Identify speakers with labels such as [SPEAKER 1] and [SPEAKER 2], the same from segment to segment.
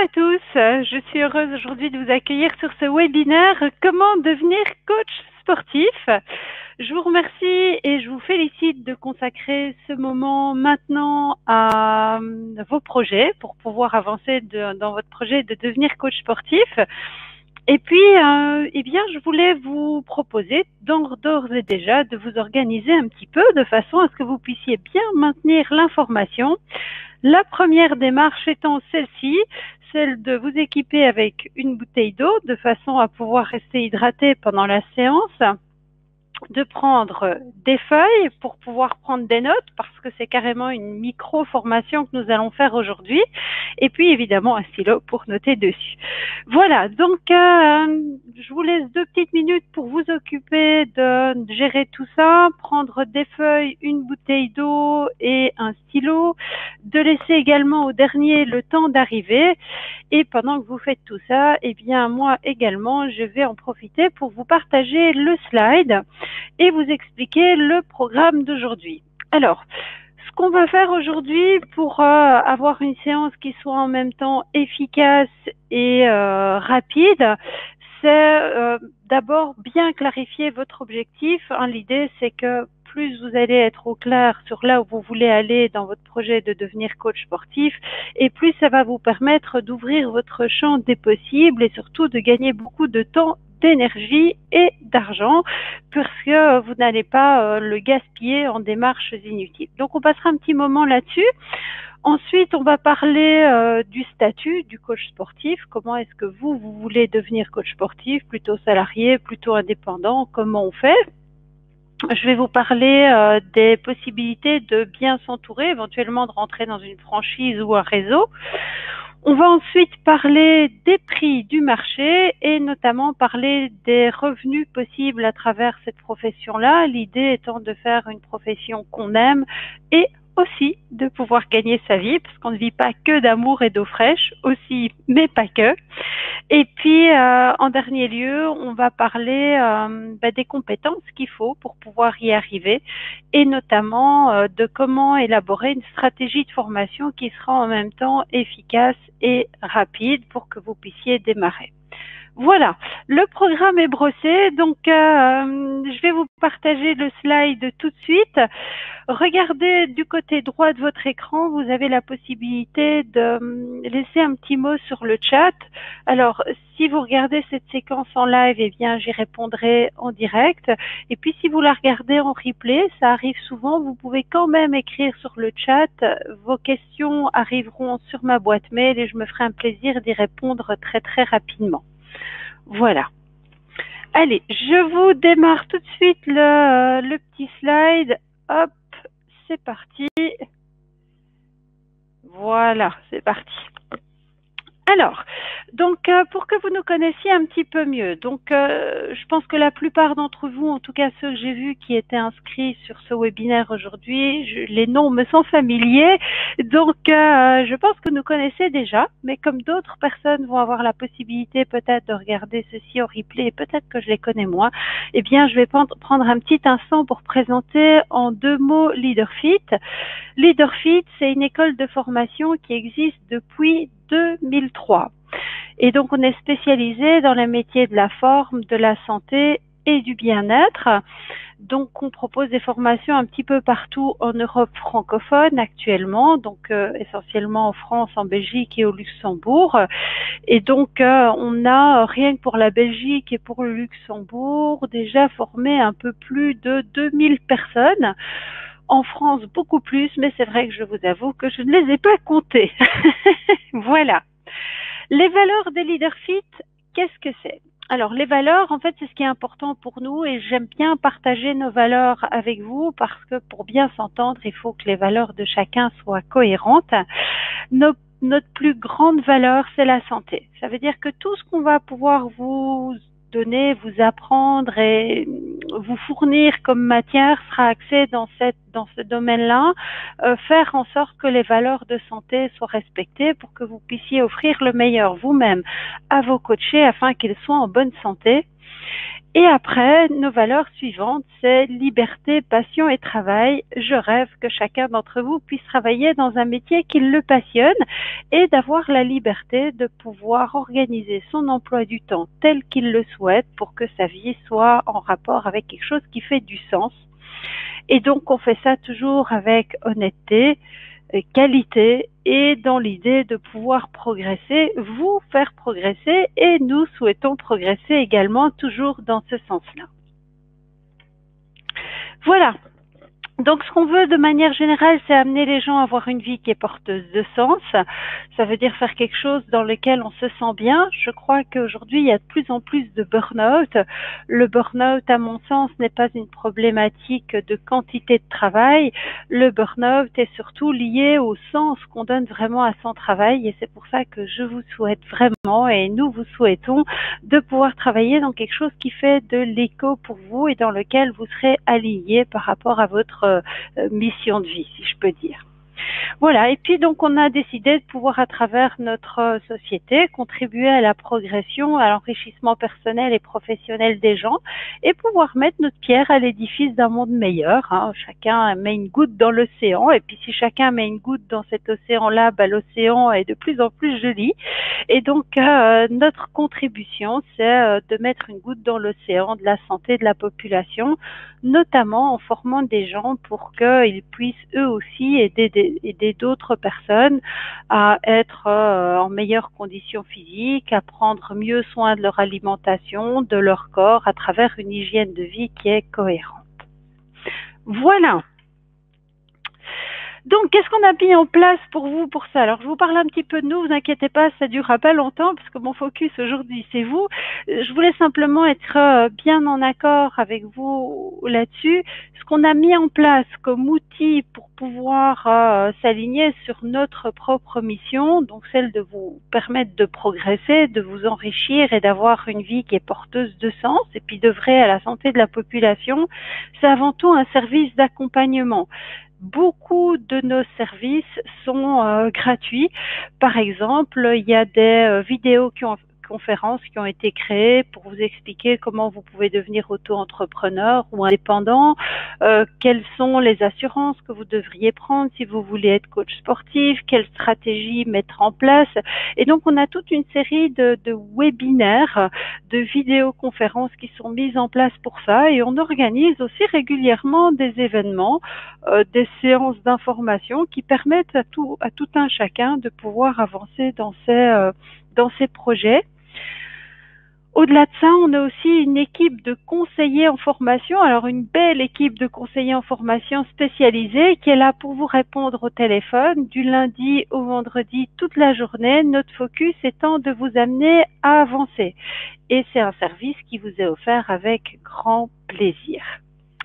[SPEAKER 1] à tous, je suis heureuse aujourd'hui de vous accueillir sur ce webinaire Comment devenir coach sportif. Je vous remercie et je vous félicite de consacrer ce moment maintenant à vos projets pour pouvoir avancer dans votre projet de devenir coach sportif. Et puis, eh bien, je voulais vous proposer d'ores et déjà de vous organiser un petit peu de façon à ce que vous puissiez bien maintenir l'information. La première démarche étant celle-ci, celle de vous équiper avec une bouteille d'eau de façon à pouvoir rester hydraté pendant la séance, de prendre des feuilles pour pouvoir prendre des notes parce que c'est carrément une micro-formation que nous allons faire aujourd'hui et puis évidemment un stylo pour noter dessus. Voilà, donc je vous laisse 2 petites minutes pour vous occuper de gérer tout ça, prendre des feuilles, une bouteille d'eau et un stylo, de laisser également au dernier le temps d'arriver et pendant que vous faites tout ça, eh bien moi également je vais en profiter pour vous partager le slide et vous expliquer le programme d'aujourd'hui. Alors, ce qu'on va faire aujourd'hui pour avoir une séance qui soit en même temps efficace et rapide, c'est d'abord bien clarifier votre objectif. L'idée, c'est que plus vous allez être au clair sur là où vous voulez aller dans votre projet de devenir coach sportif, et plus ça va vous permettre d'ouvrir votre champ des possibles et surtout de gagner beaucoup de temps, d'énergie et d'argent parce que vous n'allez pas le gaspiller en démarches inutiles. Donc on passera un petit moment là-dessus. Ensuite, on va parler du statut du coach sportif. Comment est-ce que vous voulez devenir coach sportif, plutôt salarié, plutôt indépendant, comment on fait? Je vais vous parler des possibilités de bien s'entourer, éventuellement de rentrer dans une franchise ou un réseau. On va ensuite parler des prix du marché et notamment parler des revenus possibles à travers cette profession-là. L'idée étant de faire une profession qu'on aime et aussi de pouvoir gagner sa vie parce qu'on ne vit pas que d'amour et d'eau fraîche, aussi, mais pas que. Et puis, en dernier lieu, on va parler des compétences qu'il faut pour pouvoir y arriver et notamment de comment élaborer une stratégie de formation qui sera en même temps efficace et rapide pour que vous puissiez démarrer. Voilà, le programme est brossé, donc je vais vous partager le slide tout de suite. Regardez du côté droit de votre écran, vous avez la possibilité de laisser un petit mot sur le chat. Alors, si vous regardez cette séquence en live, eh bien, j'y répondrai en direct. Et puis, si vous la regardez en replay, ça arrive souvent, vous pouvez quand même écrire sur le chat. Vos questions arriveront sur ma boîte mail et je me ferai un plaisir d'y répondre très, très rapidement. Voilà. Allez, je vous démarre tout de suite le petit slide. Hop, c'est parti. Voilà, c'est parti. Alors, donc pour que vous nous connaissiez un petit peu mieux, donc je pense que la plupart d'entre vous, en tout cas ceux que j'ai vus qui étaient inscrits sur ce webinaire aujourd'hui, les noms me sont familiers, donc je pense que nous connaissez déjà, mais comme d'autres personnes vont avoir la possibilité peut-être de regarder ceci en replay et peut-être que je les connais moins, eh bien je vais prendre un petit instant pour présenter en 2 mots LeaderFit. LeaderFit, c'est une école de formation qui existe depuis 2003. Et donc, on est spécialisé dans les métiers de la forme, de la santé et du bien-être. Donc, on propose des formations un petit peu partout en Europe francophone actuellement, donc essentiellement en France, en Belgique et au Luxembourg. Et donc, on a, rien que pour la Belgique et pour le Luxembourg, déjà formé un peu plus de 2000 personnes. En France, beaucoup plus, mais c'est vrai que je vous avoue que je ne les ai pas comptés. Voilà. Les valeurs des LeaderFit, qu'est-ce que c'est? Alors, les valeurs, en fait, c'est ce qui est important pour nous et j'aime bien partager nos valeurs avec vous parce que pour bien s'entendre, il faut que les valeurs de chacun soient cohérentes. Notre plus grande valeur, c'est la santé. Ça veut dire que tout ce qu'on va pouvoir vous donner, vous apprendre et vous fournir comme matière sera axé dans ce domaine-là, faire en sorte que les valeurs de santé soient respectées pour que vous puissiez offrir le meilleur vous-même à vos coachés afin qu'ils soient en bonne santé. Et après, nos valeurs suivantes, c'est liberté, passion et travail. Je rêve que chacun d'entre vous puisse travailler dans un métier qui le passionne et d'avoir la liberté de pouvoir organiser son emploi du temps tel qu'il le souhaite pour que sa vie soit en rapport avec quelque chose qui fait du sens. Et donc, on fait ça toujours avec honnêteté, qualité et dans l'idée de pouvoir progresser, vous faire progresser et nous souhaitons progresser également toujours dans ce sens-là. Voilà. Donc, ce qu'on veut de manière générale, c'est amener les gens à avoir une vie qui est porteuse de sens. Ça veut dire faire quelque chose dans lequel on se sent bien. Je crois qu'aujourd'hui, il y a de plus en plus de burn-out. Le burn-out, à mon sens, n'est pas une problématique de quantité de travail. Le burn-out est surtout lié au sens qu'on donne vraiment à son travail. Et c'est pour ça que je vous souhaite vraiment, et nous vous souhaitons, de pouvoir travailler dans quelque chose qui fait de l'écho pour vous et dans lequel vous serez aligné par rapport à votre mission de vie, si je peux dire. Voilà, et puis donc on a décidé de pouvoir à travers notre société contribuer à la progression, à l'enrichissement personnel et professionnel des gens et pouvoir mettre notre pierre à l'édifice d'un monde meilleur. Hein. Chacun met une goutte dans l'océan et puis si chacun met une goutte dans cet océan-là, bah, l'océan est de plus en plus joli. Et donc notre contribution, c'est de mettre une goutte dans l'océan de la santé de la population, notamment en formant des gens pour qu'ils puissent eux aussi aider d'autres personnes à être en meilleures conditions physiques, à prendre mieux soin de leur alimentation, de leur corps, à travers une hygiène de vie qui est cohérente. Voilà. Donc, qu'est-ce qu'on a mis en place pour vous pour ça? Alors, je vous parle un petit peu de nous, vous inquiétez pas, ça durera pas longtemps parce que mon focus aujourd'hui, c'est vous. Je voulais simplement être bien en accord avec vous là-dessus. Ce qu'on a mis en place comme outil pour pouvoir s'aligner sur notre propre mission, donc celle de vous permettre de progresser, de vous enrichir et d'avoir une vie qui est porteuse de sens et puis d'œuvrer à la santé de la population, c'est avant tout un service d'accompagnement. Beaucoup de nos services sont gratuits. Par exemple, il y a des vidéoconférences qui ont été créées pour vous expliquer comment vous pouvez devenir auto-entrepreneur ou indépendant, quelles sont les assurances que vous devriez prendre si vous voulez être coach sportif, quelles stratégies mettre en place. Et donc, on a toute une série de webinaires, de vidéoconférences qui sont mises en place pour ça et on organise aussi régulièrement des événements, des séances d'information qui permettent à tout un chacun de pouvoir avancer dans ses projets. Au-delà de ça, on a aussi une équipe de conseillers en formation, alors une belle équipe de conseillers en formation spécialisée qui est là pour vous répondre au téléphone du lundi au vendredi toute la journée, notre focus étant de vous amener à avancer. Et c'est un service qui vous est offert avec grand plaisir.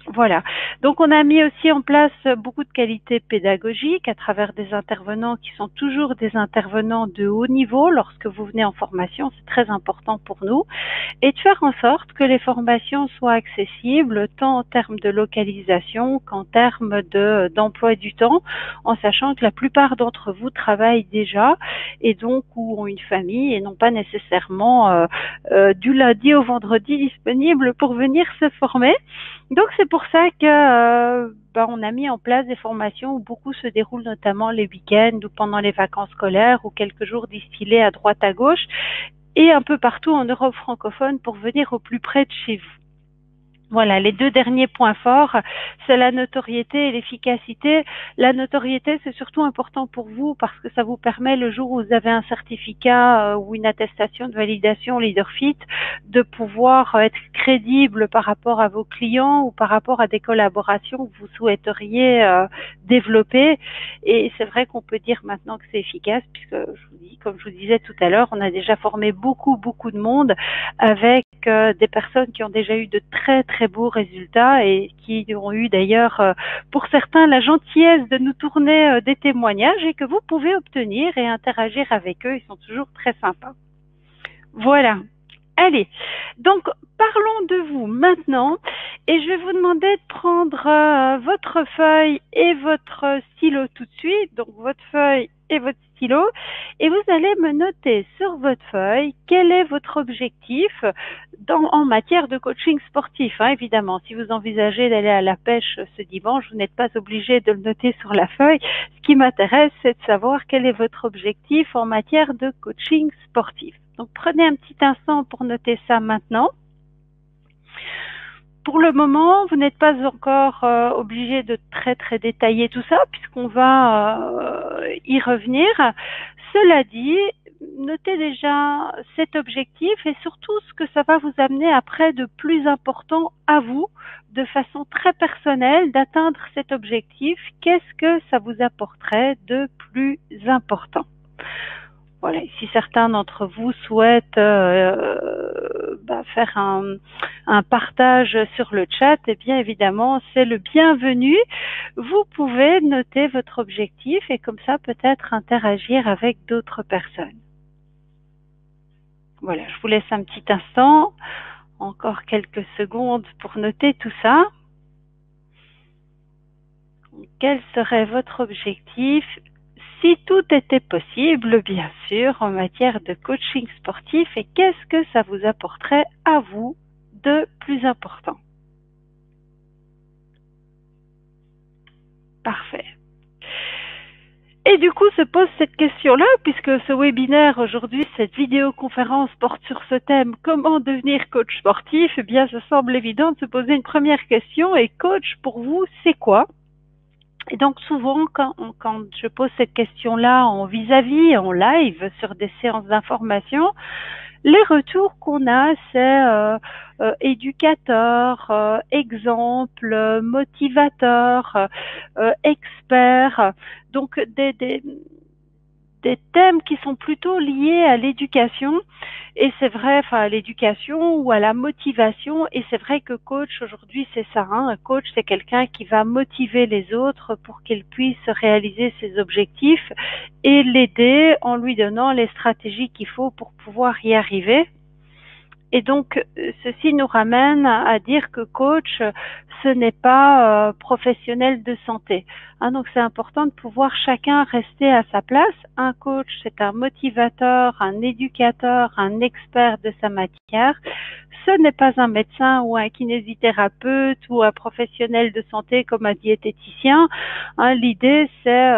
[SPEAKER 1] Voilà. Donc, on a mis aussi en place beaucoup de qualités pédagogiques à travers des intervenants qui sont toujours des intervenants de haut niveau. Lorsque vous venez en formation, c'est très important pour nous. Et de faire en sorte que les formations soient accessibles tant en termes de localisation qu'en termes d'emploi du temps, en sachant que la plupart d'entre vous travaillent déjà et donc ou ont une famille et n'ont pas nécessairement du lundi au vendredi disponible pour venir se former. Donc, c'est pour ça que on a mis en place des formations où beaucoup se déroulent notamment les week-ends ou pendant les vacances scolaires ou quelques jours distillés à droite à gauche et un peu partout en Europe francophone pour venir au plus près de chez vous. Voilà, les deux derniers points forts, c'est la notoriété et l'efficacité. La notoriété, c'est surtout important pour vous parce que ça vous permet, le jour où vous avez un certificat ou une attestation de validation LeaderFit, de pouvoir être crédible par rapport à vos clients ou par rapport à des collaborations que vous souhaiteriez développer. Et c'est vrai qu'on peut dire maintenant que c'est efficace puisque, comme je vous disais tout à l'heure, on a déjà formé beaucoup de monde avec des personnes qui ont déjà eu de très beaux résultats et qui ont eu d'ailleurs pour certains la gentillesse de nous tourner des témoignages et que vous pouvez obtenir et interagir avec eux, ils sont toujours très sympas. Voilà. Allez, donc parlons de vous maintenant et je vais vous demander de prendre votre feuille et votre stylo tout de suite, donc votre feuille chercher votre stylo et vous allez me noter sur votre feuille quel est votre objectif en matière de coaching sportif. Évidemment, si vous envisagez d'aller à la pêche ce dimanche, vous n'êtes pas obligé de le noter sur la feuille. Ce qui m'intéresse, c'est de savoir quel est votre objectif en matière de coaching sportif. Donc, prenez un petit instant pour noter ça maintenant. Pour le moment, vous n'êtes pas encore obligé de très détailler tout ça puisqu'on va y revenir. Cela dit, notez déjà cet objectif et surtout ce que ça va vous amener après de plus important à vous, de façon très personnelle, d'atteindre cet objectif. Qu'est-ce que ça vous apporterait de plus important? Voilà, si certains d'entre vous souhaitent faire un partage sur le chat, eh bien évidemment, c'est le bienvenu. Vous pouvez noter votre objectif et comme ça peut-être interagir avec d'autres personnes. Voilà, je vous laisse un petit instant, encore quelques secondes pour noter tout ça. Quel serait votre objectif ? Si tout était possible, bien sûr, en matière de coaching sportif, et qu'est-ce que ça vous apporterait à vous de plus important? Parfait. Et du coup, se pose cette question-là, puisque ce webinaire aujourd'hui, cette vidéoconférence porte sur ce thème, comment devenir coach sportif? Eh bien, ça semble évident de se poser une première question, et coach, pour vous, c'est quoi? Et donc souvent, quand je pose cette question-là en vis-à-vis, en live, sur des séances d'information, les retours qu'on a, c'est éducateur, exemple, motivateur, expert, donc des thèmes qui sont plutôt liés à l'éducation, et c'est vrai, à l'éducation ou à la motivation, et c'est vrai que coach aujourd'hui c'est ça, un coach c'est quelqu'un qui va motiver les autres pour qu'ils puissent réaliser ses objectifs et l'aider en lui donnant les stratégies qu'il faut pour pouvoir y arriver. Et donc, ceci nous ramène à dire que coach, ce n'est pas professionnel de santé. Donc, c'est important de pouvoir chacun rester à sa place. Un coach, c'est un motivateur, un éducateur, un expert de sa matière. Ce n'est pas un médecin ou un kinésithérapeute ou un professionnel de santé comme un diététicien. L'idée, c'est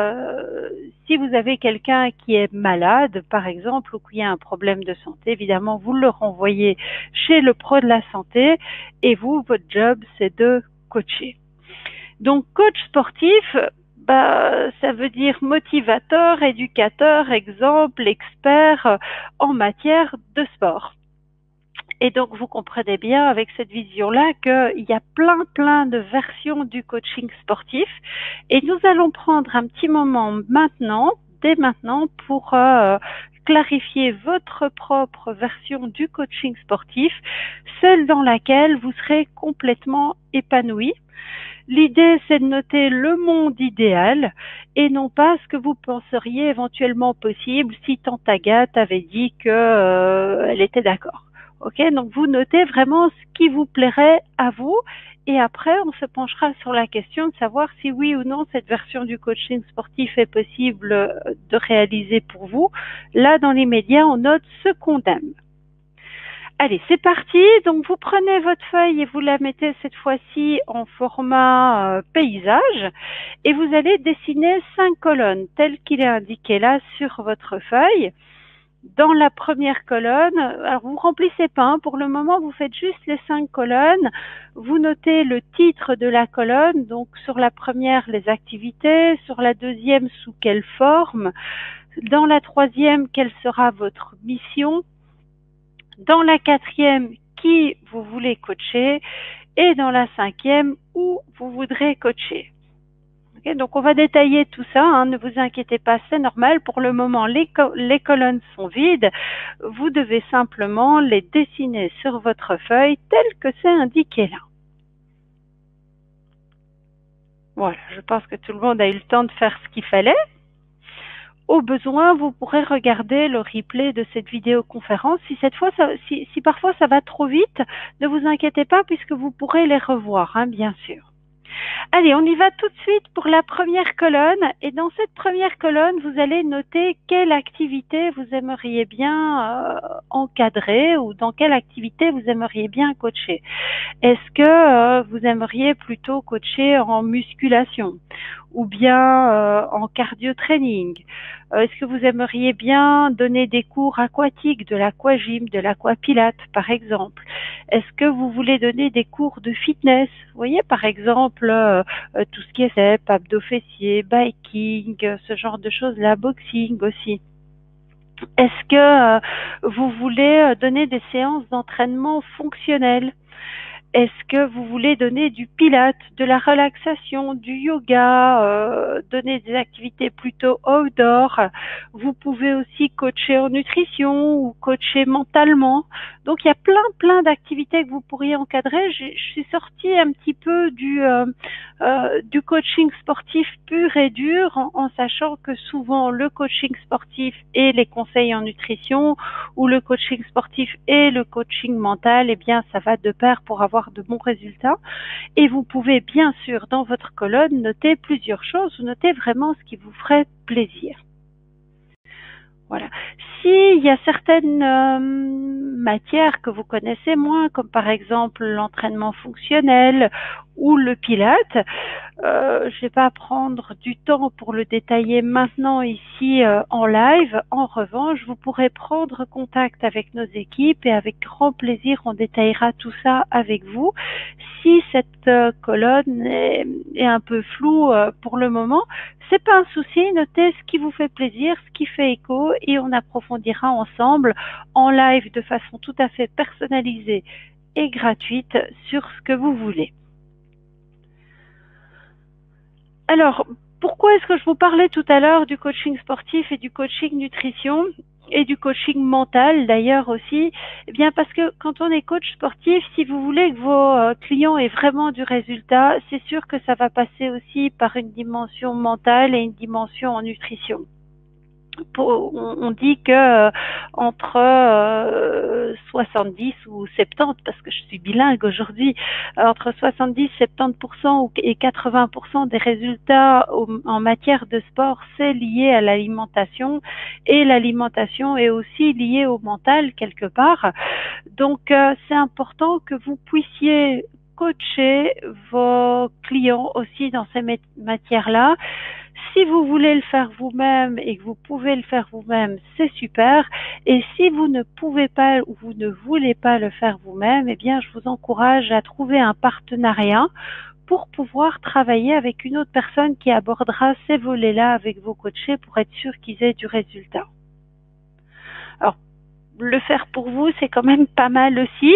[SPEAKER 1] si vous avez quelqu'un qui est malade, par exemple, ou qui a un problème de santé, évidemment, vous le renvoyez chez le pro de la santé et vous, votre job, c'est de coacher. Donc, coach sportif, ça veut dire motivateur, éducateur, exemple, expert en matière de sport. Et donc, vous comprenez bien avec cette vision-là qu'il y a plein de versions du coaching sportif. Et nous allons prendre un petit moment maintenant, dès maintenant, pour clarifier votre propre version du coaching sportif, celle dans laquelle vous serez complètement épanoui. L'idée, c'est de noter le monde idéal et non pas ce que vous penseriez éventuellement possible si Tante Agathe avait dit qu'elle était d'accord. Ok, donc vous notez vraiment ce qui vous plairait à vous et après on se penchera sur la question de savoir si oui ou non cette version du coaching sportif est possible de réaliser pour vous. Là, dans l'immédiat, on note ce qu'on aime. Allez, c'est parti. Donc, vous prenez votre feuille et vous la mettez cette fois-ci en format paysage et vous allez dessiner 5 colonnes telles qu'il est indiqué là sur votre feuille. Dans la première colonne, alors vous remplissez pas, pour le moment vous faites juste les 5 colonnes, vous notez le titre de la colonne, donc sur la première les activités, sur la deuxième sous quelle forme, dans la troisième quelle sera votre mission, dans la quatrième qui vous voulez coacher et dans la cinquième où vous voudrez coacher. Okay, donc on va détailler tout ça, ne vous inquiétez pas, c'est normal. Pour le moment, les colonnes sont vides. Vous devez simplement les dessiner sur votre feuille tel que c'est indiqué là. Voilà, je pense que tout le monde a eu le temps de faire ce qu'il fallait. Au besoin, vous pourrez regarder le replay de cette vidéoconférence. Si parfois ça va trop vite, ne vous inquiétez pas puisque vous pourrez les revoir, bien sûr. Allez, on y va tout de suite pour la première colonne. Et dans cette première colonne, vous allez noter quelle activité vous aimeriez bien encadrer ou dans quelle activité vous aimeriez bien coacher. Est-ce que vous aimeriez plutôt coacher en musculation ou bien en cardio-training? Est-ce que vous aimeriez bien donner des cours aquatiques, de l'aquagym, de l'aquapilate par exemple? Est-ce que vous voulez donner des cours de fitness? Vous voyez par exemple tout ce qui est step, abdos fessiers, biking, ce genre de choses, la boxing aussi. Est-ce que vous voulez donner des séances d'entraînement fonctionnelles? Est-ce que vous voulez donner du pilate, de la relaxation, du yoga, donner des activités plutôt outdoor? Vous pouvez aussi coacher en nutrition ou coacher mentalement. Donc il y a plein d'activités que vous pourriez encadrer. Je suis sortie un petit peu du coaching sportif pur et dur en sachant que souvent le coaching sportif et les conseils en nutrition ou le coaching sportif et le coaching mental, eh bien ça va de pair pour avoir de bons résultats. Et vous pouvez bien sûr dans votre colonne noter plusieurs choses, vous notez vraiment ce qui vous ferait plaisir. Voilà. S'il y a certaines matières que vous connaissez moins, comme par exemple l'entraînement fonctionnel ou le pilate, je ne vais pas prendre du temps pour le détailler maintenant ici en live. En revanche, vous pourrez prendre contact avec nos équipes et avec grand plaisir, on détaillera tout ça avec vous. Si cette colonne est un peu floue pour le moment, c'est pas un souci, notez ce qui vous fait plaisir, ce qui fait écho et on approfondira ensemble en live de façon tout à fait personnalisée et gratuite sur ce que vous voulez. Alors, pourquoi est-ce que je vous parlais tout à l'heure du coaching sportif et du coaching nutrition et du coaching mental d'ailleurs aussi? Eh bien parce que quand on est coach sportif, si vous voulez que vos clients aient vraiment du résultat, c'est sûr que ça va passer aussi par une dimension mentale et une dimension en nutrition. On dit que entre 70 ou 70, parce que je suis bilingue aujourd'hui, entre 70-70% et 80% des résultats en matière de sport, c'est lié à l'alimentation et l'alimentation est aussi liée au mental quelque part. Donc c'est important que vous puissiez coacher vos clients aussi dans ces matières-là. Si vous voulez le faire vous-même et que vous pouvez le faire vous-même, c'est super. Et si vous ne pouvez pas ou vous ne voulez pas le faire vous-même, eh bien, je vous encourage à trouver un partenariat pour pouvoir travailler avec une autre personne qui abordera ces volets-là avec vos coachés pour être sûr qu'ils aient du résultat. Alors, le faire pour vous, c'est quand même pas mal aussi.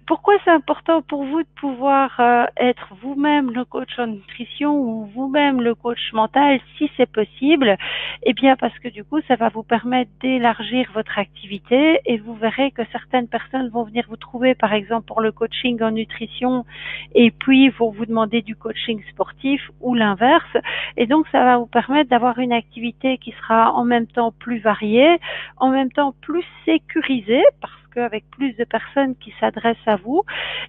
[SPEAKER 1] Pourquoi c'est important pour vous de pouvoir être vous-même le coach en nutrition ou vous-même le coach mental si c'est possible? Eh bien parce que du coup, ça va vous permettre d'élargir votre activité et vous verrez que certaines personnes vont venir vous trouver par exemple pour le coaching en nutrition et puis vont vous demander du coaching sportif ou l'inverse. Et donc, ça va vous permettre d'avoir une activité qui sera en même temps plus variée, en même temps plus sécurisée parce qu'avec plus de personnes qui s'adressent à vous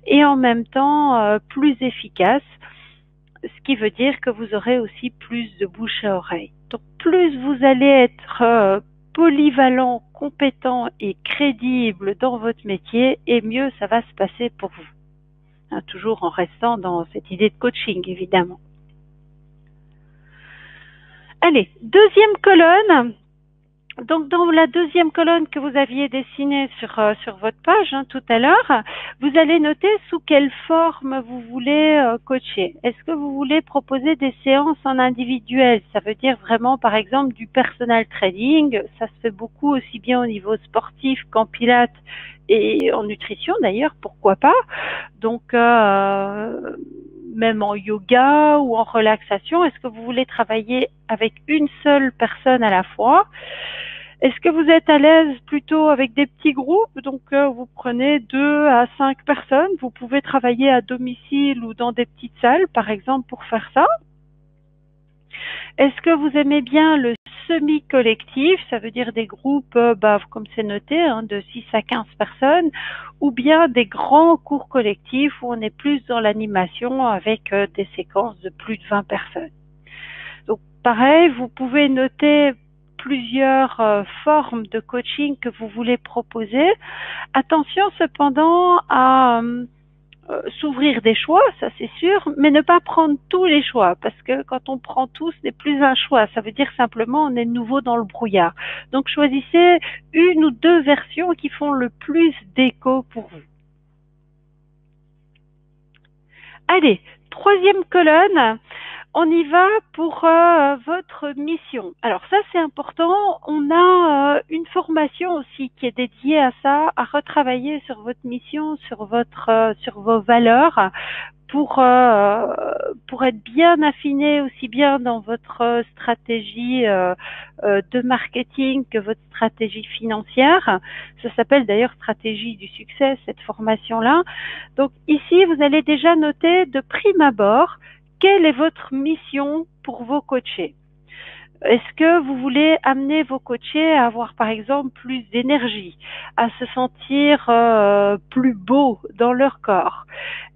[SPEAKER 1] et en même temps plus efficace, ce qui veut dire que vous aurez aussi plus de bouche à oreille. Donc plus vous allez être polyvalent, compétent et crédible dans votre métier et mieux ça va se passer pour vous. Hein, toujours en restant dans cette idée de coaching évidemment. Allez, deuxième colonne. Donc dans la deuxième colonne que vous aviez dessinée sur votre page tout à l'heure, vous allez noter sous quelle forme vous voulez coacher. Est-ce que vous voulez proposer des séances en individuel? Ça veut dire vraiment par exemple du personal training. Ça se fait beaucoup aussi bien au niveau sportif qu'en pilates et en nutrition d'ailleurs, pourquoi pas. Donc même en yoga ou en relaxation, est-ce que vous voulez travailler avec une seule personne à la fois? Est-ce que vous êtes à l'aise plutôt avec des petits groupes? Donc vous prenez 2 à 5 personnes, vous pouvez travailler à domicile ou dans des petites salles par exemple pour faire ça. Est-ce que vous aimez bien le semi-collectifs, ça veut dire des groupes, comme c'est noté, hein, de 6 à 15 personnes, ou bien des grands cours collectifs où on est plus dans l'animation avec des séquences de plus de 20 personnes. Donc pareil, vous pouvez noter plusieurs formes de coaching que vous voulez proposer. Attention cependant à s'ouvrir des choix, ça c'est sûr, mais ne pas prendre tous les choix, parce que quand on prend tout, ce n'est plus un choix, ça veut dire simplement on est de nouveau dans le brouillard. Donc choisissez une ou deux versions qui font le plus d'écho pour vous. Allez, troisième colonne, on y va pour votre mission. Alors ça c'est important, on a une formation aussi qui est dédiée à ça, à retravailler sur votre mission, sur vos valeurs, pour être bien affiné aussi bien dans votre stratégie de marketing que votre stratégie financière. Ça s'appelle d'ailleurs stratégie du succès, cette formation-là. Donc ici, vous allez déjà noter de prime abord quelle est votre mission pour vos coachés. Est-ce que vous voulez amener vos coachés à avoir par exemple plus d'énergie, à se sentir plus beaux dans leur corps?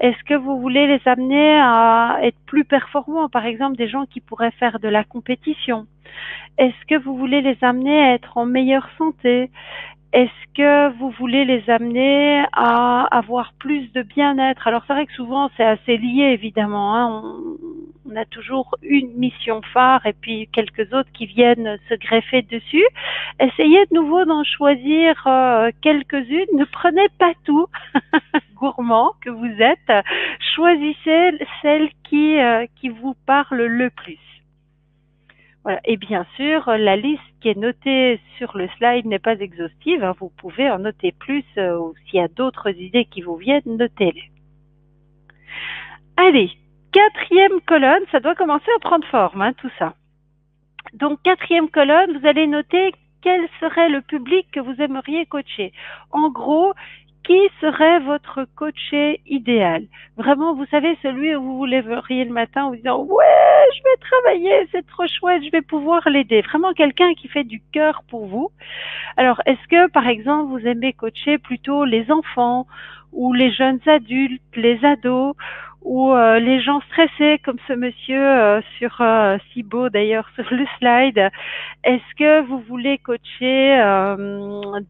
[SPEAKER 1] Est-ce que vous voulez les amener à être plus performants, par exemple des gens qui pourraient faire de la compétition? Est-ce que vous voulez les amener à être en meilleure santé? Est-ce que vous voulez les amener à avoir plus de bien-être? Alors c'est vrai que souvent c'est assez lié évidemment, hein. On a toujours une mission phare et puis quelques autres qui viennent se greffer dessus. Essayez de nouveau d'en choisir quelques-unes. Ne prenez pas tout, gourmand que vous êtes. Choisissez celle qui vous parle le plus. Voilà. Et bien sûr, la liste qui est notée sur le slide n'est pas exhaustive, hein. Vous pouvez en noter plus ou s'il y a d'autres idées qui vous viennent, notez-les. Allez, quatrième colonne, ça doit commencer à prendre forme, hein, tout ça. Donc, quatrième colonne, vous allez noter quel serait le public que vous aimeriez coacher. En gros, qui serait votre coaché idéal? Vraiment, vous savez, celui où vous vous lèveriez le matin en vous disant « Ouais, je vais travailler, c'est trop chouette, je vais pouvoir l'aider. » Vraiment quelqu'un qui fait du cœur pour vous. Alors, est-ce que, par exemple, vous aimez coacher plutôt les enfants ou les jeunes adultes, les ados ou les gens stressés comme ce monsieur si beau d'ailleurs sur le slide? Est-ce que vous voulez coacher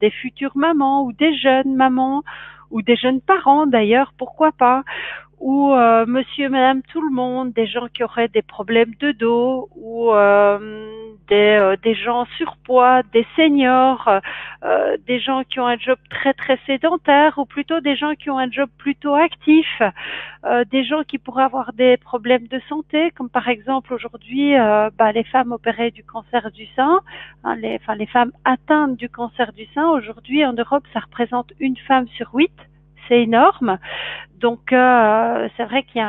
[SPEAKER 1] des futures mamans ou des jeunes mamans ou des jeunes parents d'ailleurs, pourquoi pas? Ou monsieur, madame, tout le monde, des gens qui auraient des problèmes de dos ou des gens surpoids, des seniors, des gens qui ont un job très très sédentaire ou plutôt des gens qui ont un job plutôt actif, des gens qui pourraient avoir des problèmes de santé comme par exemple aujourd'hui les femmes opérées du cancer du sein, hein, les femmes atteintes du cancer du sein aujourd'hui en Europe ça représente une femme sur 8. C'est énorme. Donc, c'est vrai qu'il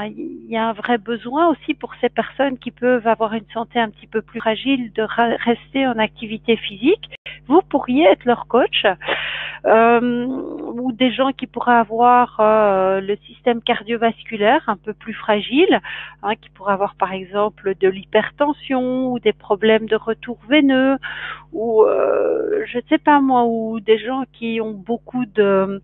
[SPEAKER 1] y a un vrai besoin aussi pour ces personnes qui peuvent avoir une santé un petit peu plus fragile de rester en activité physique. Vous pourriez être leur coach ou des gens qui pourraient avoir le système cardiovasculaire un peu plus fragile, hein, qui pourraient avoir par exemple de l'hypertension ou des problèmes de retour veineux ou je ne sais pas moi, ou des gens qui ont beaucoup de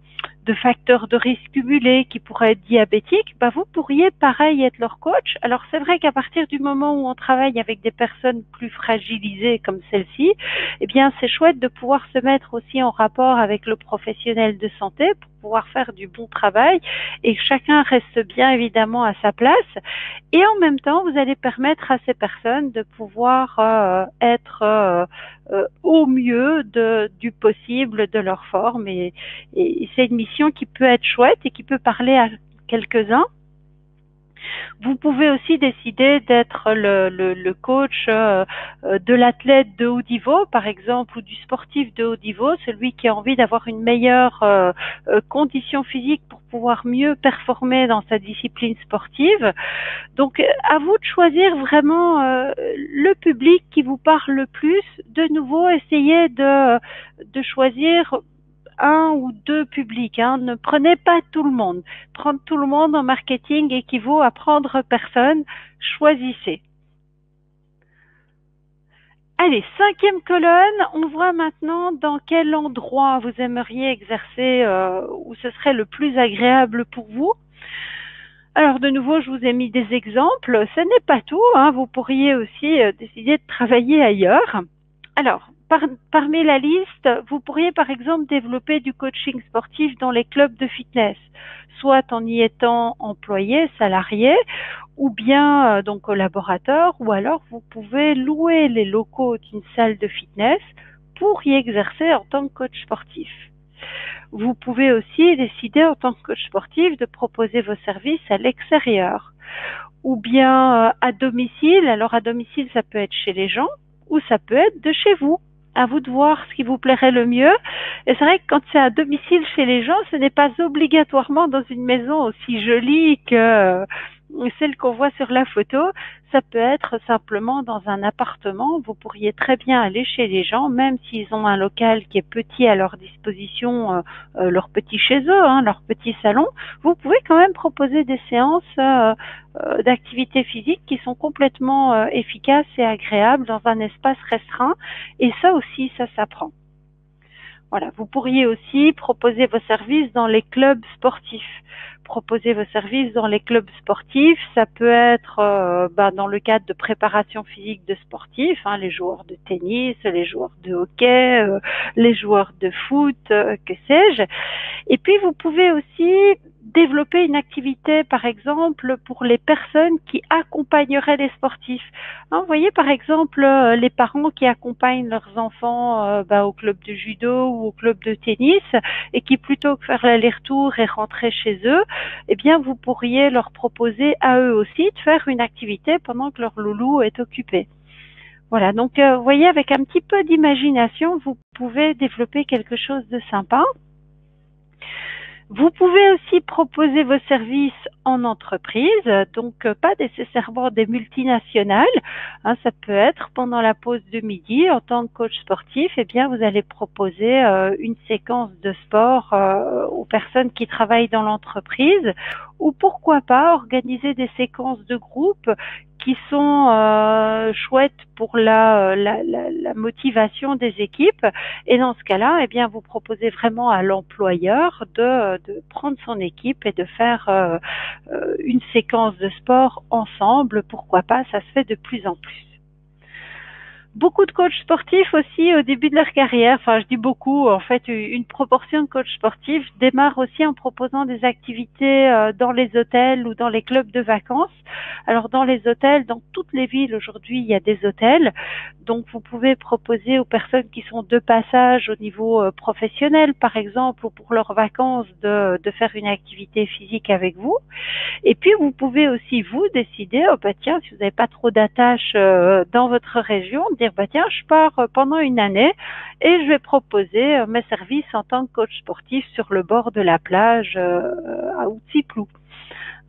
[SPEAKER 1] facteurs de risque cumulés, qui pourraient être diabétiques, vous pourriez pareil être leur coach. Alors c'est vrai qu'à partir du moment où on travaille avec des personnes plus fragilisées comme celle-ci, eh bien c'est chouette de pouvoir se mettre aussi en rapport avec le professionnel de santé pour pouvoir faire du bon travail et que chacun reste bien évidemment à sa place. Et en même temps, vous allez permettre à ces personnes de pouvoir être au mieux du possible de leur forme et c'est une mission qui peut être chouette et qui peut parler à quelques-uns. Vous pouvez aussi décider d'être le coach de l'athlète de haut niveau, par exemple, ou du sportif de haut niveau, celui qui a envie d'avoir une meilleure condition physique pour pouvoir mieux performer dans sa discipline sportive. Donc, à vous de choisir vraiment le public qui vous parle le plus. De nouveau, essayez de choisir un ou deux publics, hein. Ne prenez pas tout le monde. Prendre tout le monde en marketing équivaut à prendre personne. Choisissez. Allez, cinquième colonne, on voit maintenant dans quel endroit vous aimeriez exercer, où ce serait le plus agréable pour vous. Alors de nouveau, je vous ai mis des exemples. Ce n'est pas tout, hein. Vous pourriez aussi décider de travailler ailleurs. Alors, parmi la liste, vous pourriez par exemple développer du coaching sportif dans les clubs de fitness, soit en y étant employé, salarié, ou bien donc collaborateur, ou alors vous pouvez louer les locaux d'une salle de fitness pour y exercer en tant que coach sportif. Vous pouvez aussi décider en tant que coach sportif de proposer vos services à l'extérieur ou bien à domicile. Alors à domicile, ça peut être chez les gens ou ça peut être de chez vous. À vous de voir ce qui vous plairait le mieux. Et c'est vrai que quand c'est à domicile chez les gens, ce n'est pas obligatoirement dans une maison aussi jolie que celle qu'on voit sur la photo. Ça peut être simplement dans un appartement. Vous pourriez très bien aller chez les gens, même s'ils ont un local qui est petit à leur disposition, leur petit chez eux, hein, leur petit salon. Vous pouvez quand même proposer des séances d'activités physiques qui sont complètement efficaces et agréables dans un espace restreint. Et ça aussi, ça s'apprend. Voilà, vous pourriez aussi proposer vos services dans les clubs sportifs. Proposer vos services dans les clubs sportifs, ça peut être dans le cadre de préparation physique de sportifs, hein, les joueurs de tennis, les joueurs de hockey, les joueurs de foot, que sais-je. Et puis vous pouvez aussi développer une activité, par exemple, pour les personnes qui accompagneraient les sportifs. Hein, vous voyez, par exemple, les parents qui accompagnent leurs enfants au club de judo ou au club de tennis et qui, plutôt que faire l'aller-retour et rentrer chez eux, eh bien, vous pourriez leur proposer à eux aussi de faire une activité pendant que leur loulou est occupé. Voilà, donc vous voyez, avec un petit peu d'imagination, vous pouvez développer quelque chose de sympa. Vous pouvez aussi proposer vos services en entreprise, donc pas nécessairement des multinationales. Hein, ça peut être pendant la pause de midi, en tant que coach sportif, eh bien vous allez proposer une séquence de sport aux personnes qui travaillent dans l'entreprise, ou pourquoi pas organiser des séquences de groupe qui sont chouettes pour la motivation des équipes. Et dans ce cas-là, eh bien, vous proposez vraiment à l'employeur de prendre son équipe et de faire une séquence de sport ensemble. Pourquoi pas, ça se fait de plus en plus. Beaucoup de coachs sportifs aussi au début de leur carrière, enfin je dis beaucoup, en fait une proportion de coachs sportifs démarre aussi en proposant des activités dans les hôtels ou dans les clubs de vacances. Alors dans les hôtels, dans toutes les villes aujourd'hui il y a des hôtels, donc vous pouvez proposer aux personnes qui sont de passage au niveau professionnel par exemple ou pour leurs vacances de faire une activité physique avec vous. Et puis vous pouvez aussi vous décider, oh bah tiens, si vous n'avez pas trop d'attaches dans votre région, dire bah tiens, je pars pendant une année et je vais proposer mes services en tant que coach sportif sur le bord de la plage à Outsiplou.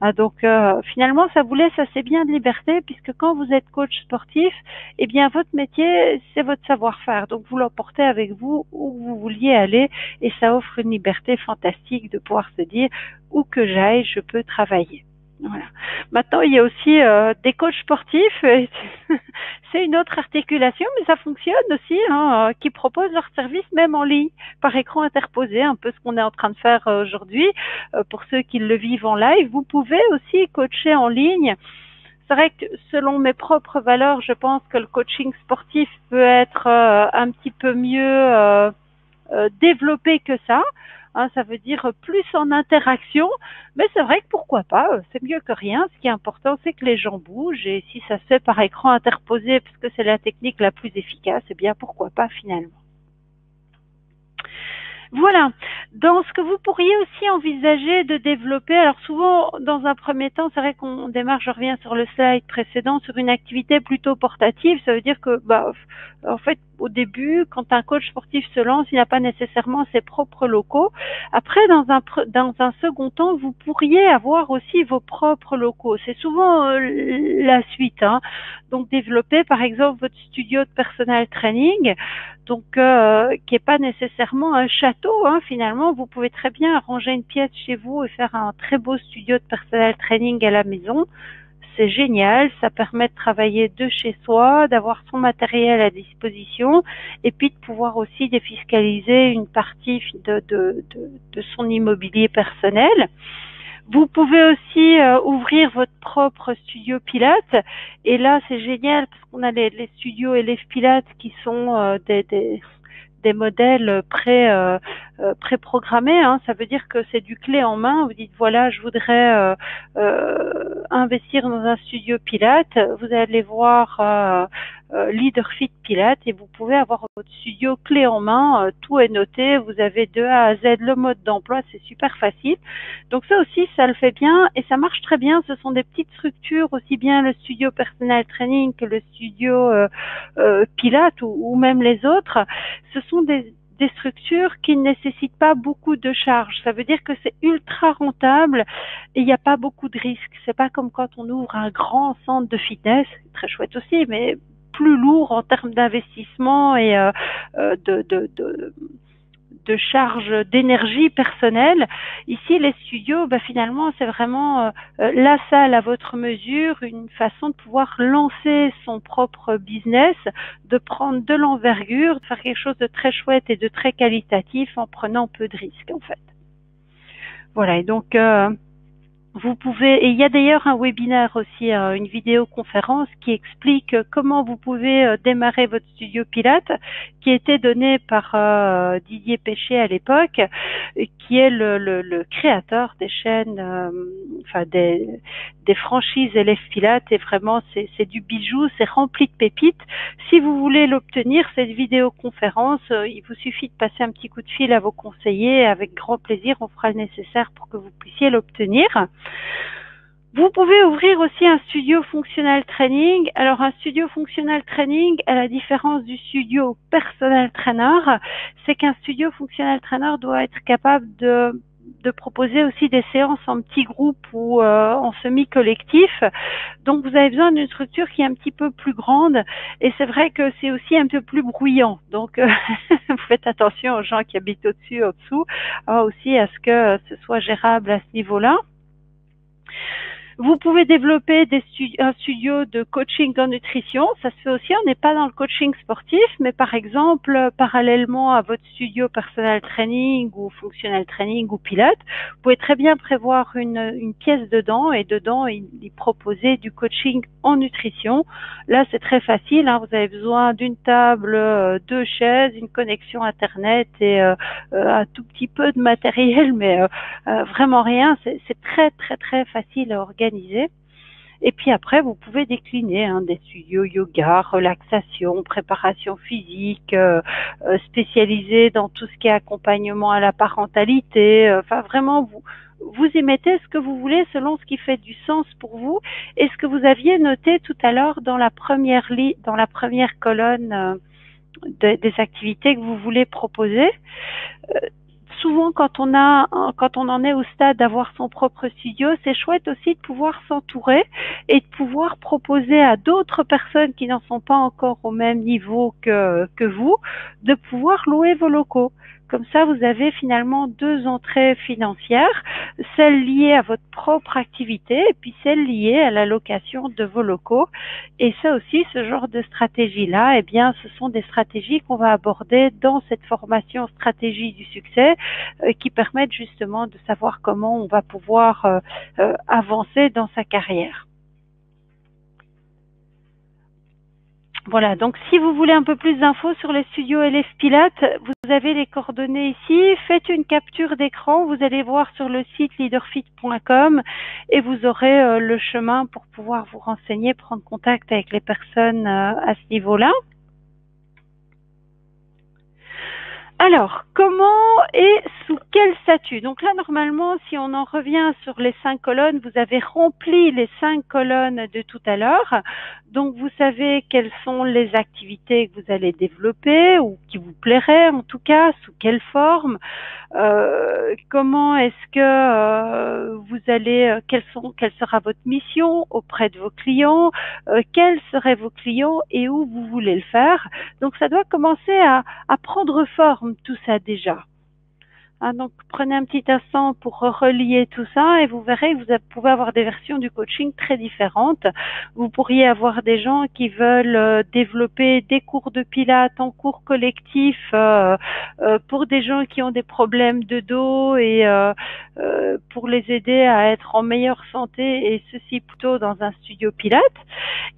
[SPEAKER 1] Ah, donc finalement, ça vous laisse assez bien de liberté puisque quand vous êtes coach sportif, eh bien votre métier, c'est votre savoir-faire. Donc vous l'emportez avec vous où vous vouliez aller et ça offre une liberté fantastique de pouvoir se dire où que j'aille, je peux travailler. Voilà. Maintenant, il y a aussi des coachs sportifs. C'est une autre articulation, mais ça fonctionne aussi, hein, qui proposent leurs services même en ligne, par écran interposé, un peu ce qu'on est en train de faire aujourd'hui. Pour ceux qui le vivent en live, vous pouvez aussi coacher en ligne. C'est vrai que selon mes propres valeurs, je pense que le coaching sportif peut être un petit peu mieux développé que ça. Hein, ça veut dire plus en interaction, mais c'est vrai que pourquoi pas, c'est mieux que rien. Ce qui est important, c'est que les gens bougent et si ça se fait par écran interposé, puisque c'est la technique la plus efficace, eh bien pourquoi pas finalement. Voilà. Dans ce que vous pourriez aussi envisager de développer, alors souvent, dans un premier temps, c'est vrai qu'on démarre, je reviens sur le slide précédent, sur une activité plutôt portative. Ça veut dire que, en fait, au début, quand un coach sportif se lance, il n'a pas nécessairement ses propres locaux. Après, dans un second temps, vous pourriez avoir aussi vos propres locaux. C'est souvent la suite, hein. Donc, développer, par exemple, votre studio de personal training, donc qui n'est pas nécessairement un château, hein, finalement. Vous pouvez très bien arranger une pièce chez vous et faire un très beau studio de personal training à la maison. c'est génial, ça permet de travailler de chez soi, d'avoir son matériel à disposition et puis de pouvoir aussi défiscaliser une partie de son immobilier personnel. Vous pouvez aussi ouvrir votre propre studio Pilates et là c'est génial parce qu'on a les studios élèves Pilates qui sont des modèles préprogrammés, hein. Ça veut dire que c'est du clé en main. Vous dites voilà, je voudrais investir dans un studio Pilates. Vous allez voir Leaderfit Pilates et vous pouvez avoir votre studio clé en main. Tout est noté. Vous avez de A à Z le mode d'emploi. C'est super facile. Donc ça aussi, ça le fait bien et ça marche très bien. Ce sont des petites structures, aussi bien le studio Personal Training que le studio Pilates ou même les autres. Ce sont des structures qui ne nécessitent pas beaucoup de charges. Ça veut dire que c'est ultra rentable et il n'y a pas beaucoup de risques. C'est pas comme quand on ouvre un grand centre de fitness, très chouette aussi, mais plus lourd en termes d'investissement et de charge d'énergie personnelle. Ici, les studios, finalement, c'est vraiment la salle à votre mesure, une façon de pouvoir lancer son propre business, de prendre de l'envergure, de faire quelque chose de très chouette et de très qualitatif en prenant peu de risques, en fait. Voilà, et donc vous pouvez, et il y a d'ailleurs un webinaire aussi, une vidéoconférence qui explique comment vous pouvez démarrer votre studio Pilates, qui était donné par Didier Péché à l'époque, qui est le créateur des chaînes, des franchises élèves Pilates, et vraiment c'est du bijou, c'est rempli de pépites. Si vous voulez l'obtenir, cette vidéoconférence, il vous suffit de passer un petit coup de fil à vos conseillers, avec grand plaisir, on fera le nécessaire pour que vous puissiez l'obtenir. Vous pouvez ouvrir aussi un studio functional training. Alors un studio functional training, à la différence du studio personal trainer, c'est qu'un studio functional trainer doit être capable de proposer aussi des séances en petits groupes ou en semi-collectif. Donc vous avez besoin d'une structure qui est un petit peu plus grande et c'est vrai que c'est aussi un peu plus bruyant. Donc vous faites attention aux gens qui habitent au-dessus, au-dessous, aussi à ce que ce soit gérable à ce niveau-là. Vous pouvez développer un studio de coaching en nutrition. Ça se fait aussi, on n'est pas dans le coaching sportif, mais par exemple, parallèlement à votre studio personal training ou functional training ou pilates, vous pouvez très bien prévoir une pièce dedans et dedans, y proposer du coaching en nutrition. Là, c'est très facile, hein. Vous avez besoin d'une table, 2 chaises, une connexion Internet et un tout petit peu de matériel, mais vraiment rien. C'est très, très, très facile à organiser. Et puis après, vous pouvez décliner des studios yoga, relaxation, préparation physique, spécialisés dans tout ce qui est accompagnement à la parentalité. Enfin, vraiment, vous y mettez ce que vous voulez selon ce qui fait du sens pour vous et ce que vous aviez noté tout à l'heure dans la première colonne des activités que vous voulez proposer. Souvent, quand on en est au stade d'avoir son propre studio, c'est chouette aussi de pouvoir s'entourer et de pouvoir proposer à d'autres personnes qui n'en sont pas encore au même niveau que vous, de pouvoir louer vos locaux. Comme ça, vous avez finalement 2 entrées financières, celle liée à votre propre activité et puis celle liée à la location de vos locaux. Et ça aussi, ce genre de stratégie-là, eh bien, ce sont des stratégies qu'on va aborder dans cette formation stratégie du succès qui permettent justement de savoir comment on va pouvoir avancer dans sa carrière. Voilà, donc si vous voulez un peu plus d'infos sur les studios élèves Pilates, vous avez les coordonnées ici. Faites une capture d'écran, vous allez voir sur le site leaderfit.com et vous aurez le chemin pour pouvoir vous renseigner, prendre contact avec les personnes à ce niveau-là. Alors, comment et sous quel statut? Donc là, normalement, si on en revient sur les 5 colonnes, vous avez rempli les 5 colonnes de tout à l'heure. Donc, vous savez quelles sont les activités que vous allez développer ou qui vous plairaient en tout cas, sous quelle forme. Comment est-ce que vous allez, quelle sera votre mission auprès de vos clients, quels seraient vos clients et où vous voulez le faire. Donc, ça doit commencer à prendre forme tout ça déjà. Hein, donc, prenez un petit instant pour relier tout ça et vous verrez que vous pouvez avoir des versions du coaching très différentes. Vous pourriez avoir des gens qui veulent développer des cours de pilates en cours collectif pour des gens qui ont des problèmes de dos et pour les aider à être en meilleure santé, et ceci plutôt dans un studio pilates.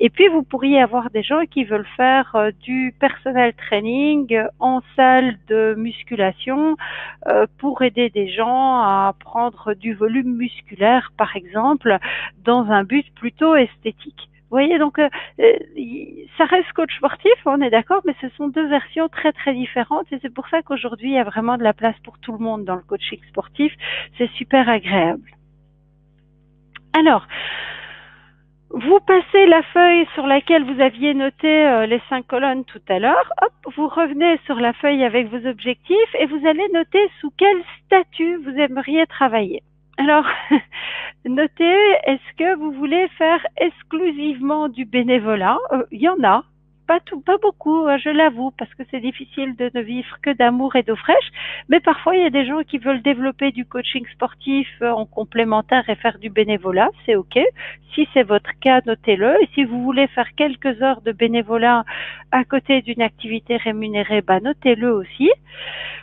[SPEAKER 1] Et puis, vous pourriez avoir des gens qui veulent faire du personnel training en salle de musculation pour aider des gens à prendre du volume musculaire, par exemple, dans un but plutôt esthétique. Vous voyez, donc ça reste coach sportif, on est d'accord, mais ce sont deux versions très très différentes, et c'est pour ça qu'aujourd'hui il y a vraiment de la place pour tout le monde dans le coaching sportif. C'est super agréable. Alors, vous passez la feuille sur laquelle vous aviez noté les 5 colonnes tout à l'heure. Hop, vous revenez sur la feuille avec vos objectifs et vous allez noter sous quel statut vous aimeriez travailler. Alors, notez, est-ce que vous voulez faire exclusivement du bénévolat? Il y en a. Pas beaucoup, je l'avoue, parce que c'est difficile de ne vivre que d'amour et d'eau fraîche, mais parfois il y a des gens qui veulent développer du coaching sportif en complémentaire et faire du bénévolat, c'est ok. Si c'est votre cas, notez-le, et si vous voulez faire quelques heures de bénévolat à côté d'une activité rémunérée, notez-le aussi.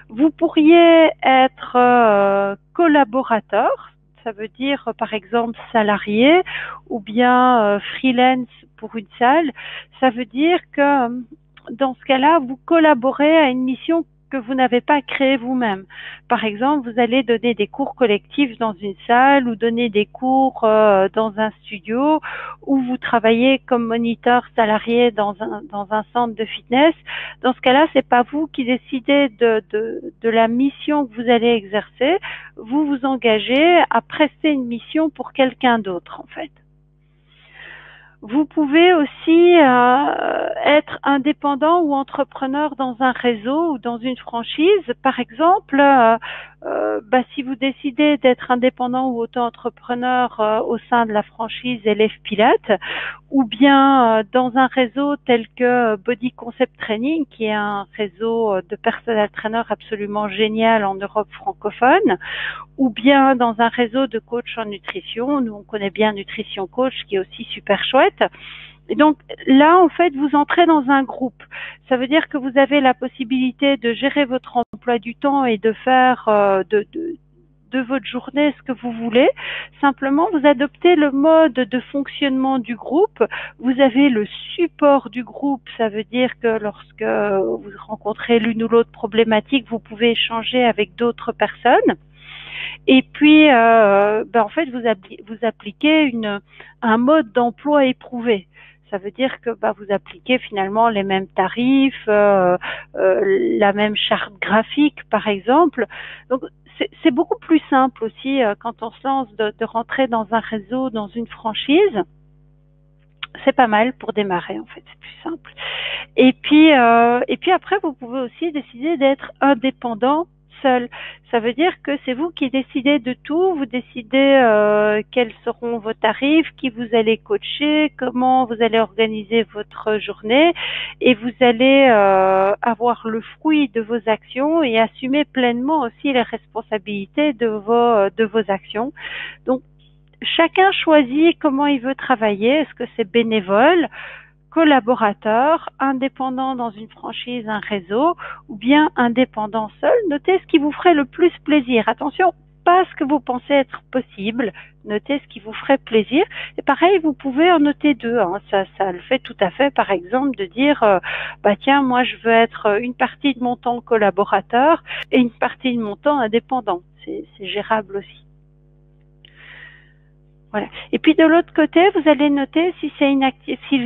[SPEAKER 1] Vous pourriez être collaborateur, ça veut dire par exemple salarié ou bien freelance pour une salle. Ça veut dire que dans ce cas-là, vous collaborez à une mission que vous n'avez pas créée vous-même. Par exemple, vous allez donner des cours collectifs dans une salle ou donner des cours dans un studio, ou vous travaillez comme moniteur salarié dans un centre de fitness. Dans ce cas-là, c'est pas vous qui décidez de la mission que vous allez exercer. Vous vous engagez à prester une mission pour quelqu'un d'autre, en fait. Vous pouvez aussi être indépendant ou entrepreneur dans un réseau ou dans une franchise. Par exemple, si vous décidez d'être indépendant ou auto-entrepreneur au sein de la franchise Élève Pilates, ou bien dans un réseau tel que Body Concept Training, qui est un réseau de personal trainer absolument génial en Europe francophone, ou bien dans un réseau de coach en nutrition. Nous, on connaît bien Nutrition Coach, qui est aussi super chouette. Et donc là, en fait, vous entrez dans un groupe. Ça veut dire que vous avez la possibilité de gérer votre emploi du temps et de faire de votre journée ce que vous voulez. Simplement, vous adoptez le mode de fonctionnement du groupe. Vous avez le support du groupe. Ça veut dire que lorsque vous rencontrez l'une ou l'autre problématique, vous pouvez échanger avec d'autres personnes. Et puis, en fait, vous appliquez un mode d'emploi éprouvé. Ça veut dire que vous appliquez finalement les mêmes tarifs, la même charte graphique, par exemple. Donc, c'est beaucoup plus simple aussi quand on se lance de rentrer dans un réseau, dans une franchise. C'est pas mal pour démarrer, en fait, c'est plus simple. Et puis après, vous pouvez aussi décider d'être indépendant seul. Ça veut dire que c'est vous qui décidez de tout, vous décidez quels seront vos tarifs, qui vous allez coacher, comment vous allez organiser votre journée, et vous allez avoir le fruit de vos actions et assumer pleinement aussi les responsabilités de vos actions. Donc, chacun choisit comment il veut travailler. Est-ce que c'est bénévole, collaborateur, indépendant dans une franchise, un réseau, ou bien indépendant seul? Notez ce qui vous ferait le plus plaisir. Attention, pas ce que vous pensez être possible. Notez ce qui vous ferait plaisir. Et pareil, vous pouvez en noter deux. Ça le fait tout à fait, par exemple, de dire tiens, moi je veux être une partie de mon temps collaborateur et une partie de mon temps indépendant. C'est gérable aussi. Voilà. Et puis de l'autre côté, vous allez noter si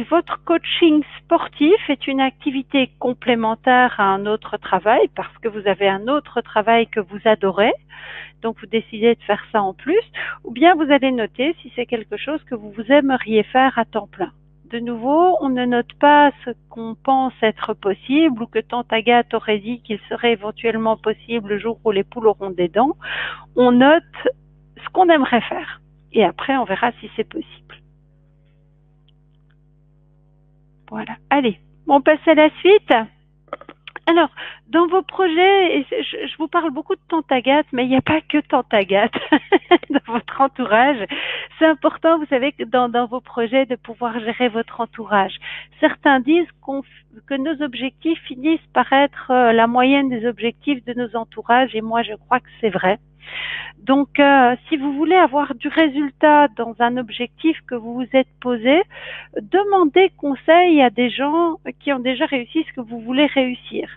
[SPEAKER 1] votre coaching sportif est une activité complémentaire à un autre travail, parce que vous avez un autre travail que vous adorez, donc vous décidez de faire ça en plus, ou bien vous allez noter si c'est quelque chose que vous aimeriez faire à temps plein. De nouveau, on ne note pas ce qu'on pense être possible ou que tante Agathe aurait dit qu'il serait éventuellement possible le jour où les poules auront des dents. On note ce qu'on aimerait faire. Et après, on verra si c'est possible. Voilà. Allez, on passe à la suite. Alors, dans vos projets, je vous parle beaucoup de tante Agathe, mais il n'y a pas que tante Agathe dans votre entourage. C'est important, vous savez, que dans vos projets, de pouvoir gérer votre entourage. Certains disent que nos objectifs finissent par être la moyenne des objectifs de nos entourages, et moi, je crois que c'est vrai. Donc, si vous voulez avoir du résultat dans un objectif que vous vous êtes posé, demandez conseil à des gens qui ont déjà réussi ce que vous voulez réussir.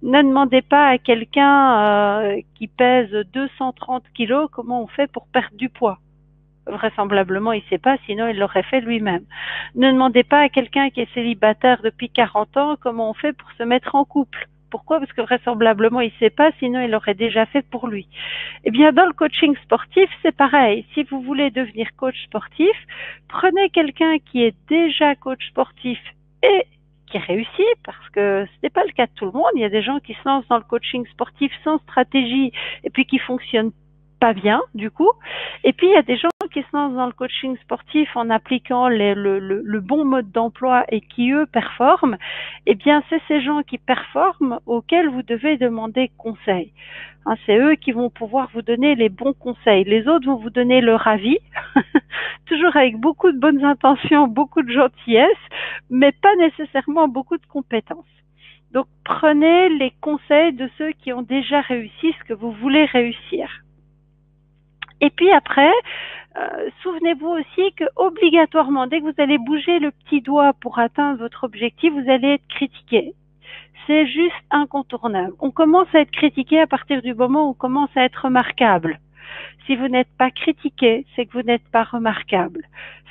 [SPEAKER 1] Ne demandez pas à quelqu'un qui pèse 230 kilos comment on fait pour perdre du poids. Vraisemblablement, il ne sait pas, sinon il l'aurait fait lui-même. Ne demandez pas à quelqu'un qui est célibataire depuis 40 ans comment on fait pour se mettre en couple. Pourquoi? Parce que vraisemblablement, il ne sait pas, sinon il l'aurait déjà fait pour lui. Eh bien, dans le coaching sportif, c'est pareil. Si vous voulez devenir coach sportif, prenez quelqu'un qui est déjà coach sportif et qui réussit, parce que ce n'est pas le cas de tout le monde. Il y a des gens qui se lancent dans le coaching sportif sans stratégie et puis qui fonctionnent pas bien, du coup. Et puis, il y a des gens qui se lancent dans le coaching sportif en appliquant le bon mode d'emploi et qui, eux, performent. Eh bien, c'est ces gens qui performent auxquels vous devez demander conseil. Hein, c'est eux qui vont pouvoir vous donner les bons conseils. Les autres vont vous donner leur avis, toujours avec beaucoup de bonnes intentions, beaucoup de gentillesse, mais pas nécessairement beaucoup de compétences. Donc, prenez les conseils de ceux qui ont déjà réussi ce que vous voulez réussir. Et puis après, souvenez-vous aussi que obligatoirement, dès que vous allez bouger le petit doigt pour atteindre votre objectif, vous allez être critiqué. C'est juste incontournable. On commence à être critiqué à partir du moment où on commence à être remarquable. Si vous n'êtes pas critiqué, c'est que vous n'êtes pas remarquable.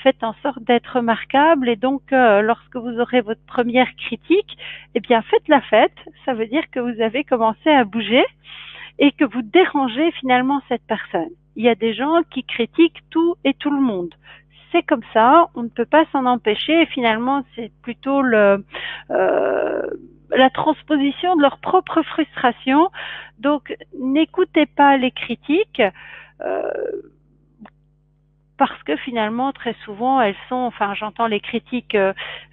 [SPEAKER 1] Faites en sorte d'être remarquable et donc lorsque vous aurez votre première critique, eh bien faites la fête. Ça veut dire que vous avez commencé à bouger et que vous dérangez finalement cette personne. Il y a des gens qui critiquent tout et tout le monde. C'est comme ça, on ne peut pas s'en empêcher et finalement c'est plutôt la transposition de leur propre frustration. Donc n'écoutez pas les critiques parce que finalement très souvent elles sont, enfin j'entends les critiques,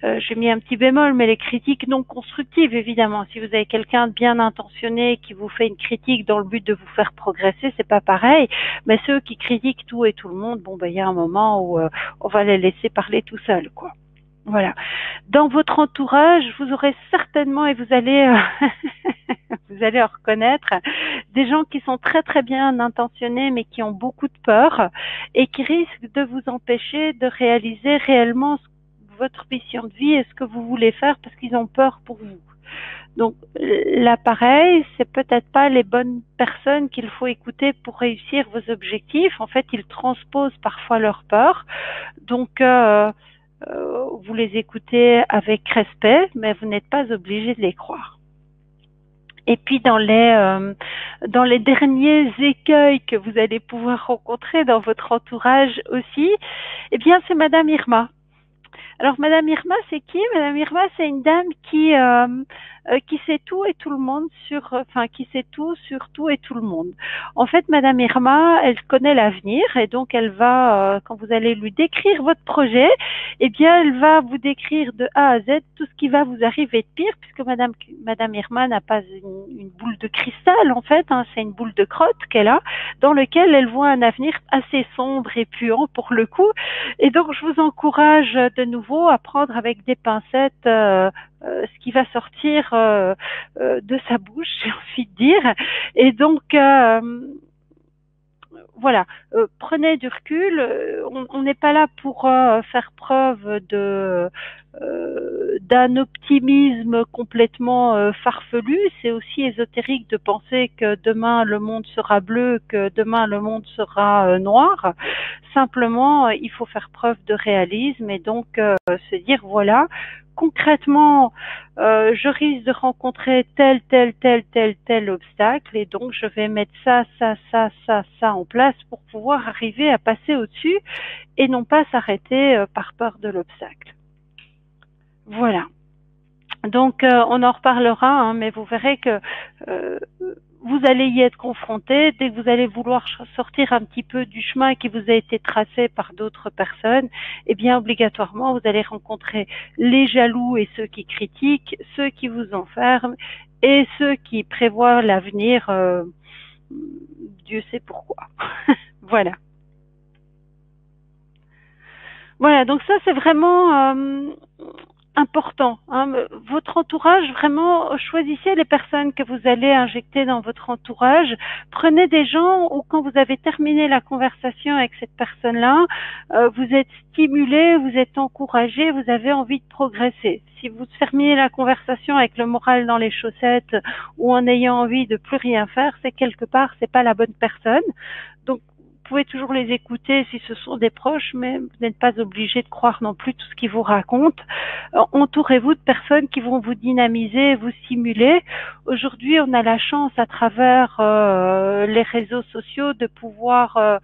[SPEAKER 1] j'ai mis un petit bémol, mais les critiques non constructives évidemment. Si vous avez quelqu'un de bien intentionné qui vous fait une critique dans le but de vous faire progresser, c'est pas pareil. Mais ceux qui critiquent tout et tout le monde, bon ben il y a un moment où on va les laisser parler tout seuls, quoi. Voilà. Dans votre entourage, vous aurez certainement, et vous allez vous allez en reconnaître, des gens qui sont très très bien intentionnés mais qui ont beaucoup de peur et qui risquent de vous empêcher de réaliser réellement votre mission de vie et ce que vous voulez faire parce qu'ils ont peur pour vous. Donc là pareil, c'est peut-être pas les bonnes personnes qu'il faut écouter pour réussir vos objectifs. En fait, ils transposent parfois leur peur. Donc vous les écoutez avec respect, mais vous n'êtes pas obligé de les croire. Et puis dans les derniers écueils que vous allez pouvoir rencontrer dans votre entourage aussi, eh bien c'est Madame Irma. Alors Madame Irma, c'est qui? Madame Irma, c'est une dame qui sait tout et tout le monde qui sait tout sur tout et tout le monde. En fait, Madame Irma, elle connaît l'avenir et donc elle va, quand vous allez lui décrire votre projet, eh bien, elle va vous décrire de A à Z tout ce qui va vous arriver de pire, puisque Madame Irma n'a pas une boule de cristal en fait, hein, c'est une boule de crotte qu'elle a, dans lequel elle voit un avenir assez sombre et puant pour le coup. Et donc, je vous encourage de nouveau à prendre avec des pincettes ce qui va sortir de sa bouche, j'ai envie de dire. Et donc, voilà, prenez du recul. On n'est pas là pour faire preuve d'un optimisme complètement farfelu. C'est aussi ésotérique de penser que demain le monde sera bleu, que demain le monde sera noir. Simplement, il faut faire preuve de réalisme et donc se dire voilà, concrètement, je risque de rencontrer tel obstacle et donc je vais mettre ça en place pour pouvoir arriver à passer au-dessus et non pas s'arrêter par peur de l'obstacle. Voilà. Donc on en reparlera, hein, mais vous verrez que vous allez y être confronté. Dès que vous allez vouloir sortir un petit peu du chemin qui vous a été tracé par d'autres personnes, eh bien obligatoirement vous allez rencontrer les jaloux et ceux qui critiquent, ceux qui vous enferment et ceux qui prévoient l'avenir. Dieu sait pourquoi. Voilà. Voilà, donc ça c'est vraiment important. Votre entourage, vraiment, choisissez les personnes que vous allez injecter dans votre entourage. Prenez des gens où quand vous avez terminé la conversation avec cette personne-là, vous êtes stimulé, vous êtes encouragé, vous avez envie de progresser. Si vous terminez la conversation avec le moral dans les chaussettes ou en ayant envie de plus rien faire, c'est quelque part, c'est pas la bonne personne. Donc, vous pouvez toujours les écouter si ce sont des proches, mais vous n'êtes pas obligé de croire non plus tout ce qu'ils vous racontent. Entourez-vous de personnes qui vont vous dynamiser, vous stimuler. Aujourd'hui, on a la chance à travers les réseaux sociaux de pouvoir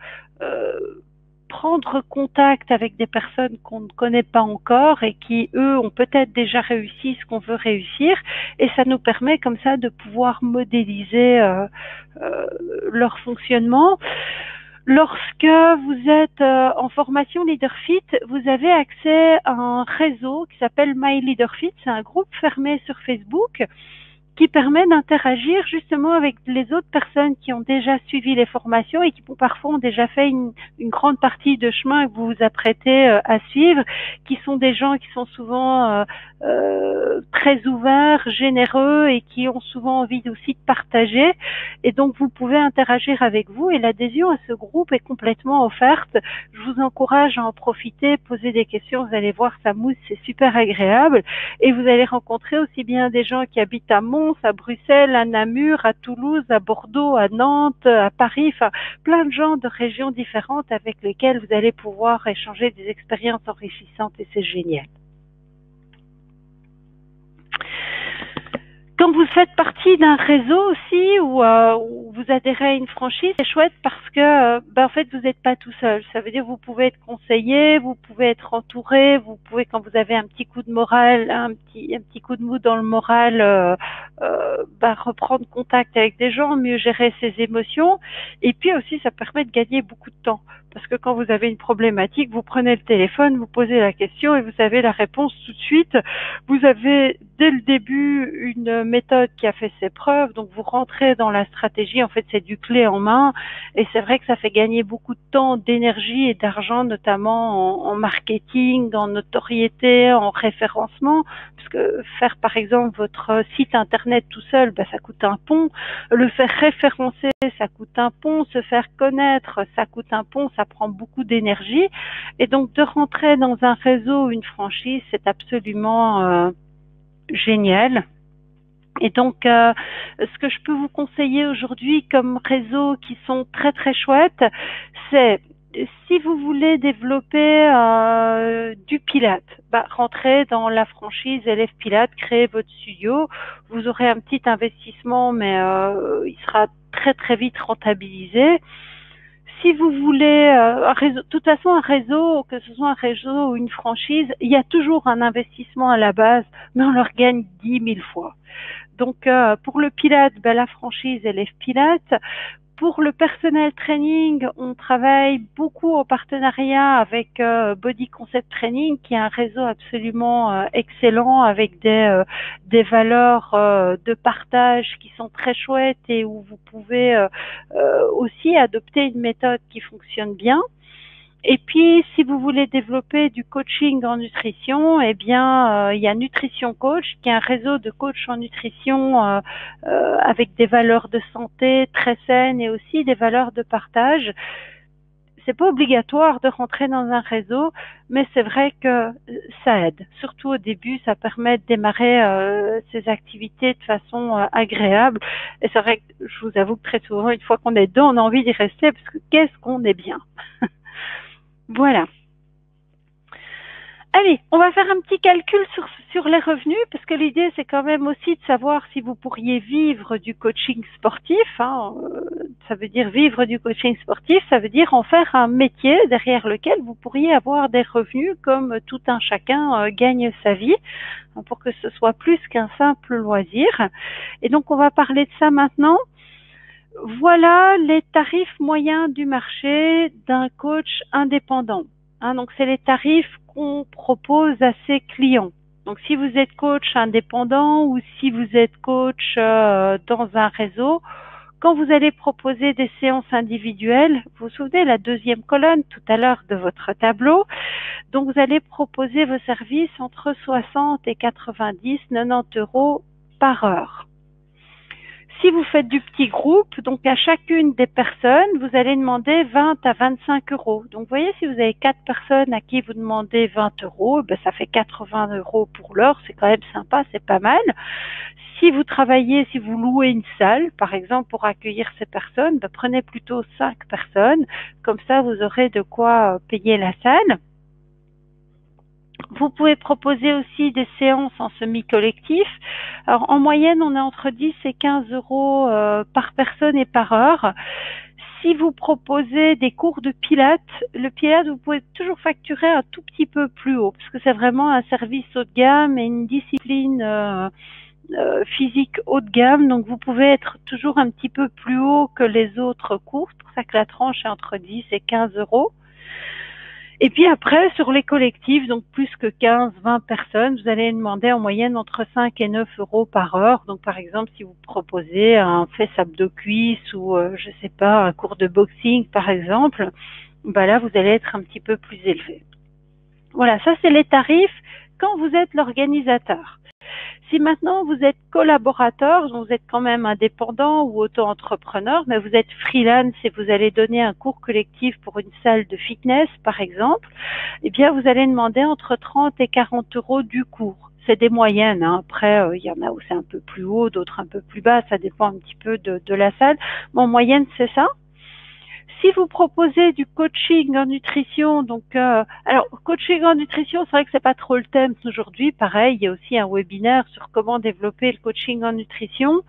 [SPEAKER 1] prendre contact avec des personnes qu'on ne connaît pas encore et qui, eux, ont peut-être déjà réussi ce qu'on veut réussir. Et ça nous permet comme ça de pouvoir modéliser leur fonctionnement. Lorsque vous êtes en formation LeaderFit, vous avez accès à un réseau qui s'appelle My LeaderFit. C'est un groupe fermé sur Facebook qui permet d'interagir justement avec les autres personnes qui ont déjà suivi les formations et qui parfois ont déjà fait une grande partie de chemin que vous vous apprêtez à suivre, qui sont des gens qui sont souvent très ouverts, généreux et qui ont souvent envie aussi de partager. Et donc vous pouvez interagir avec vous et l'adhésion à ce groupe est complètement offerte. Je vous encourage à en profiter, poser des questions, vous allez voir, ça mousse, c'est super agréable et vous allez rencontrer aussi bien des gens qui habitent à Mons, à Bruxelles, à Namur, à Toulouse, à Bordeaux, à Nantes, à Paris, enfin plein de gens de régions différentes avec lesquels vous allez pouvoir échanger des expériences enrichissantes et c'est génial. Quand vous faites partie d'un réseau aussi où vous adhérez à une franchise, c'est chouette parce que en fait vous n'êtes pas tout seul. Ça veut dire que vous pouvez être conseillé, vous pouvez être entouré, vous pouvez quand vous avez un petit coup de moral, un petit coup de mou dans le moral, reprendre contact avec des gens, mieux gérer ses émotions. Et puis aussi ça permet de gagner beaucoup de temps. Parce que quand vous avez une problématique, vous prenez le téléphone, vous posez la question et vous avez la réponse tout de suite. Vous avez dès le début une méthode qui a fait ses preuves, donc vous rentrez dans la stratégie, en fait c'est du clé en main et c'est vrai que ça fait gagner beaucoup de temps, d'énergie et d'argent, notamment en marketing, en notoriété, en référencement, parce que faire par exemple votre site internet tout seul, ça coûte un pont, le faire référencer, ça coûte un pont, se faire connaître, ça coûte un pont, ça prend beaucoup d'énergie et donc de rentrer dans un réseau ou une franchise, c'est absolument génial. Et donc, ce que je peux vous conseiller aujourd'hui comme réseaux qui sont très très chouettes, c'est si vous voulez développer du Pilates, rentrez dans la franchise Élève Pilates, créez votre studio. Vous aurez un petit investissement, mais il sera très très vite rentabilisé. Si vous voulez un réseau, de toute façon un réseau, que ce soit un réseau ou une franchise, il y a toujours un investissement à la base, mais on leur gagne 10 000 fois. Donc pour le Pilates, la franchise Élève Pilates. Pour le personnel training, on travaille beaucoup en partenariat avec Body Concept Training, qui est un réseau absolument excellent avec des valeurs de partage qui sont très chouettes et où vous pouvez aussi adopter une méthode qui fonctionne bien. Et puis, si vous voulez développer du coaching en nutrition, il y a Nutrition Coach, qui est un réseau de coachs en nutrition avec des valeurs de santé très saines et aussi des valeurs de partage. C'est pas obligatoire de rentrer dans un réseau, mais c'est vrai que ça aide. Surtout au début, ça permet de démarrer ces activités de façon agréable. Et c'est vrai que je vous avoue que très souvent, une fois qu'on est dedans, on a envie d'y rester parce que qu'est-ce qu'on est bien. Voilà. Allez, on va faire un petit calcul sur les revenus parce que l'idée c'est quand même aussi de savoir si vous pourriez vivre du coaching sportif. Ça veut dire vivre du coaching sportif, ça veut dire en faire un métier derrière lequel vous pourriez avoir des revenus comme tout un chacun gagne sa vie pour que ce soit plus qu'un simple loisir. Et donc on va parler de ça maintenant. Voilà les tarifs moyens du marché d'un coach indépendant. Hein, donc, c'est les tarifs qu'on propose à ses clients. Donc, si vous êtes coach indépendant ou si vous êtes coach dans un réseau, quand vous allez proposer des séances individuelles, vous vous souvenez la deuxième colonne tout à l'heure de votre tableau, donc vous allez proposer vos services entre 60 et 90, 90 euros par heure. Si vous faites du petit groupe, donc à chacune des personnes, vous allez demander 20 à 25 euros. Donc vous voyez, si vous avez 4 personnes à qui vous demandez 20 euros, ben, ça fait 80 euros pour l'heure, c'est quand même sympa, c'est pas mal. Si vous travaillez, si vous louez une salle, par exemple, pour accueillir ces personnes, ben, prenez plutôt 5 personnes, comme ça vous aurez de quoi payer la salle. Vous pouvez proposer aussi des séances en semi-collectif. Alors, en moyenne, on est entre 10 et 15 euros par personne et par heure. Si vous proposez des cours de pilates, le pilates, vous pouvez toujours facturer un tout petit peu plus haut, parce que c'est vraiment un service haut de gamme et une discipline physique haut de gamme. Donc, vous pouvez être toujours un petit peu plus haut que les autres cours. C'est pour ça que la tranche est entre 10 et 15 euros. Et puis après, sur les collectifs, donc plus que 15, 20 personnes, vous allez demander en moyenne entre 5 et 9 euros par heure. Donc par exemple, si vous proposez un fesse abdos cuisse ou je sais pas, un cours de boxing par exemple, bah là vous allez être un petit peu plus élevé. Voilà, ça c'est les tarifs quand vous êtes l'organisateur. Si maintenant vous êtes collaborateur, donc vous êtes quand même indépendant ou auto-entrepreneur, mais vous êtes freelance et vous allez donner un cours collectif pour une salle de fitness, par exemple, eh bien vous allez demander entre 30 et 40 euros du cours. C'est des moyennes, hein. Après, il y en a où c'est un peu plus haut, d'autres un peu plus bas, ça dépend un petit peu de la salle. Mais en moyenne, c'est ça. Si vous proposez du coaching en nutrition, donc alors coaching en nutrition, c'est vrai que c'est pas trop le thème aujourd'hui. Pareil, il y a aussi un webinaire sur comment développer le coaching en nutrition.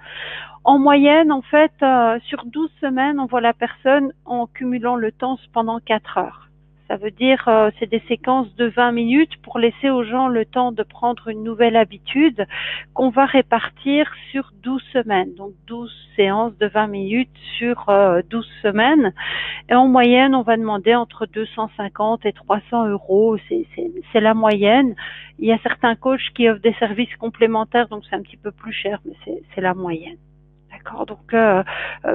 [SPEAKER 1] En moyenne, en fait, sur 12 semaines, on voit la personne en cumulant le temps pendant 4 heures. Ça veut dire c'est des séquences de 20 minutes pour laisser aux gens le temps de prendre une nouvelle habitude qu'on va répartir sur 12 semaines. Donc 12 séances de 20 minutes sur 12 semaines. Et en moyenne, on va demander entre 250 et 300 euros. C'est la moyenne. Il y a certains coachs qui offrent des services complémentaires, donc c'est un petit peu plus cher, mais c'est la moyenne. D'accord. Donc,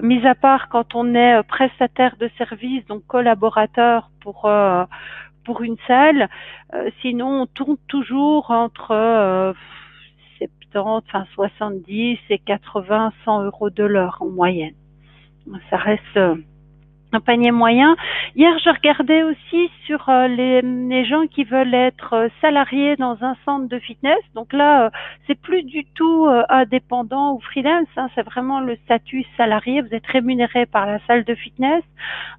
[SPEAKER 1] mis à part quand on est prestataire de service, donc collaborateur pour une salle, sinon on tourne toujours entre 70, enfin 70 et 80, 100 euros de l'heure en moyenne. Ça reste un panier moyen. Hier, je regardais aussi sur les gens qui veulent être salariés dans un centre de fitness. Donc là, c'est plus du tout indépendant ou freelance, hein, c'est vraiment le statut salarié. Vous êtes rémunéré par la salle de fitness.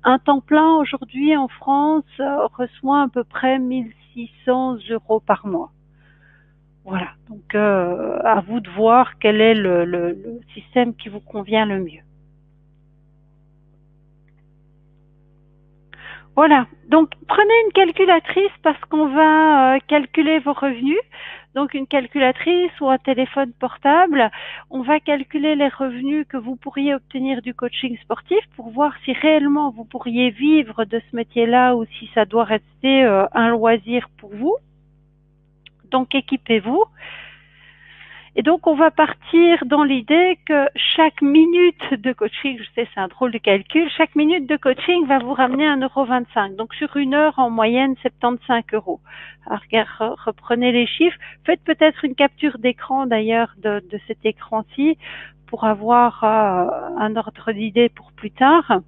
[SPEAKER 1] Un temps plein aujourd'hui en France reçoit à peu près 1600 euros par mois. Voilà. Donc à vous de voir quel est le système qui vous convient le mieux. Voilà, donc prenez une calculatrice parce qu'on va calculer vos revenus. Donc une calculatrice ou un téléphone portable, on va calculer les revenus que vous pourriez obtenir du coaching sportif pour voir si réellement vous pourriez vivre de ce métier-là ou si ça doit rester un loisir pour vous. Donc équipez-vous. Et donc, on va partir dans l'idée que chaque minute de coaching, je sais, c'est un drôle de calcul, chaque minute de coaching va vous ramener 1,25 €. Donc, sur une heure, en moyenne, 75 euros. Alors, reprenez les chiffres. Faites peut-être une capture d'écran, d'ailleurs, de cet écran-ci pour avoir un ordre d'idée pour plus tard.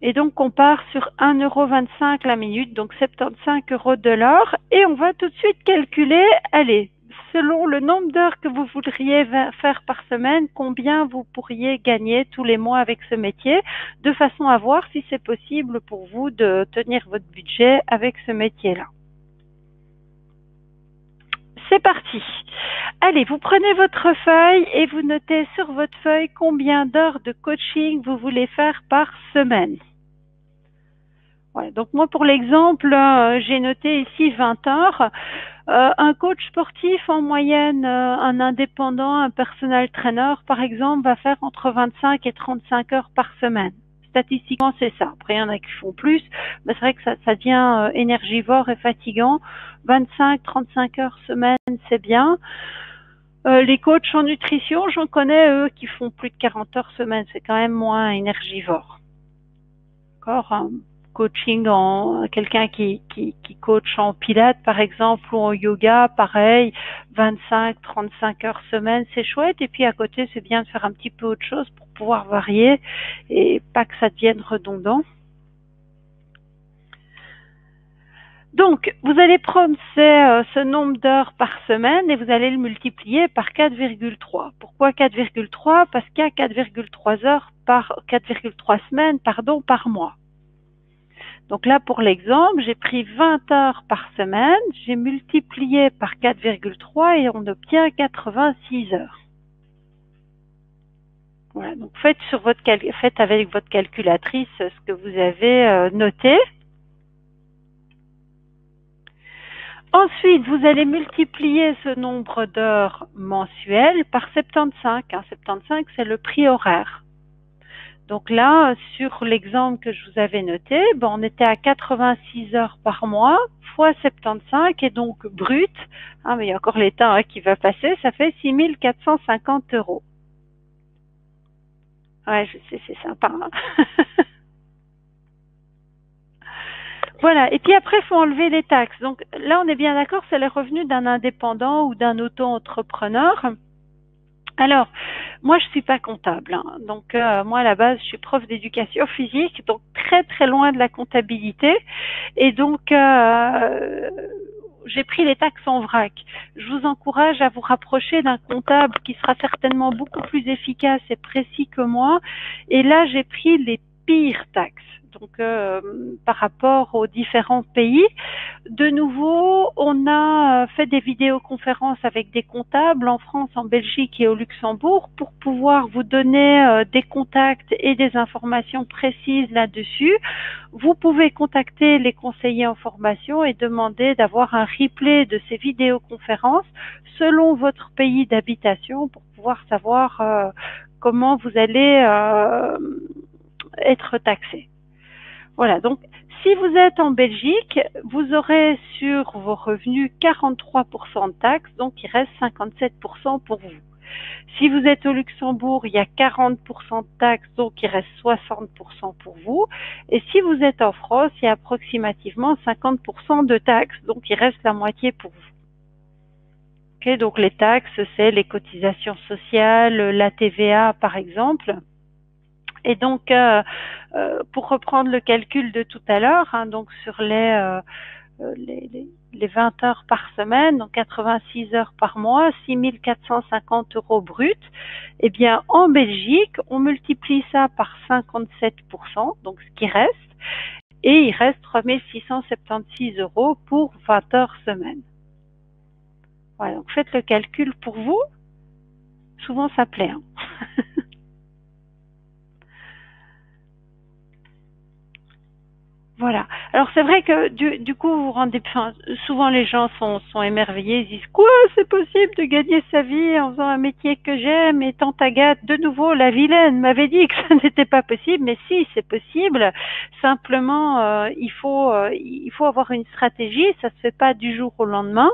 [SPEAKER 1] Et donc, on part sur 1,25 € la minute, donc 75 euros de l'heure. Et on va tout de suite calculer, allez, selon le nombre d'heures que vous voudriez faire par semaine, combien vous pourriez gagner tous les mois avec ce métier, de façon à voir si c'est possible pour vous de tenir votre budget avec ce métier-là. C'est parti. Allez, vous prenez votre feuille et vous notez sur votre feuille combien d'heures de coaching vous voulez faire par semaine. Voilà. Donc moi, pour l'exemple, j'ai noté ici 20 heures. Un coach sportif en moyenne, un indépendant, un personal trainer par exemple, va faire entre 25 et 35 heures par semaine. Statistiquement, c'est ça. Après, il y en a qui font plus, mais c'est vrai que ça devient énergivore et fatigant. 25-35 heures semaine, c'est bien. Les coachs en nutrition, j'en connais, eux, qui font plus de 40 heures semaine. C'est quand même moins énergivore. D'accord, un coaching en quelqu'un qui coach en pilates par exemple ou en yoga, pareil, 25-35 heures semaine, c'est chouette. Et puis à côté, c'est bien de faire un petit peu autre chose pour pouvoir varier et pas que ça devienne redondant. Donc, vous allez prendre ce nombre d'heures par semaine et vous allez le multiplier par 4,3. Pourquoi 4,3? Parce qu'il y a 4,3 heures par 4,3 semaines, pardon, par mois. Donc là, pour l'exemple, j'ai pris 20 heures par semaine, j'ai multiplié par 4,3 et on obtient 86 heures. Voilà, donc faites avec votre calculatrice ce que vous avez noté. Ensuite, vous allez multiplier ce nombre d'heures mensuelles par 75. 75, c'est le prix horaire. Donc là, sur l'exemple que je vous avais noté, on était à 86 heures par mois fois 75 et donc brut, mais il y a encore l'État qui va passer, ça fait 6 450 €. Ouais, je sais, c'est sympa. Voilà, et puis après, il faut enlever les taxes. Donc là, on est bien d'accord, c'est les revenus d'un indépendant ou d'un auto-entrepreneur. Alors, moi, je suis pas comptable, donc moi, à la base, je suis prof d'éducation physique, donc très très loin de la comptabilité, et donc j'ai pris les taxes en vrac. Je vous encourage à vous rapprocher d'un comptable qui sera certainement beaucoup plus efficace et précis que moi, et là, j'ai pris les pires taxes. Donc, par rapport aux différents pays. De nouveau, on a fait des vidéoconférences avec des comptables en France, en Belgique et au Luxembourg pour pouvoir vous donner des contacts et des informations précises là-dessus. Vous pouvez contacter les conseillers en formation et demander d'avoir un replay de ces vidéoconférences selon votre pays d'habitation pour pouvoir savoir comment vous allez être taxé. Voilà, donc si vous êtes en Belgique, vous aurez sur vos revenus 43% de taxes, donc il reste 57% pour vous. Si vous êtes au Luxembourg, il y a 40% de taxes, donc il reste 60% pour vous. Et si vous êtes en France, il y a approximativement 50% de taxes, donc il reste la moitié pour vous. Okay, donc les taxes, c'est les cotisations sociales, la TVA par exemple. Et donc, pour reprendre le calcul de tout à l'heure, donc sur les 20 heures par semaine, donc 86 heures par mois, 6 450 € brut, eh bien en Belgique, on multiplie ça par 57%, donc ce qui reste, et il reste 3 676 € pour 20 heures semaine. Voilà, donc faites le calcul pour vous. Souvent ça plaît. Voilà. Alors c'est vrai que du coup vous rendez, souvent les gens sont émerveillés, ils disent quoi, c'est possible de gagner sa vie en faisant un métier que j'aime, et tant Agathe, de nouveau la vilaine m'avait dit que ça n'était pas possible, mais si, c'est possible. Simplement il faut avoir une stratégie, ça se fait pas du jour au lendemain.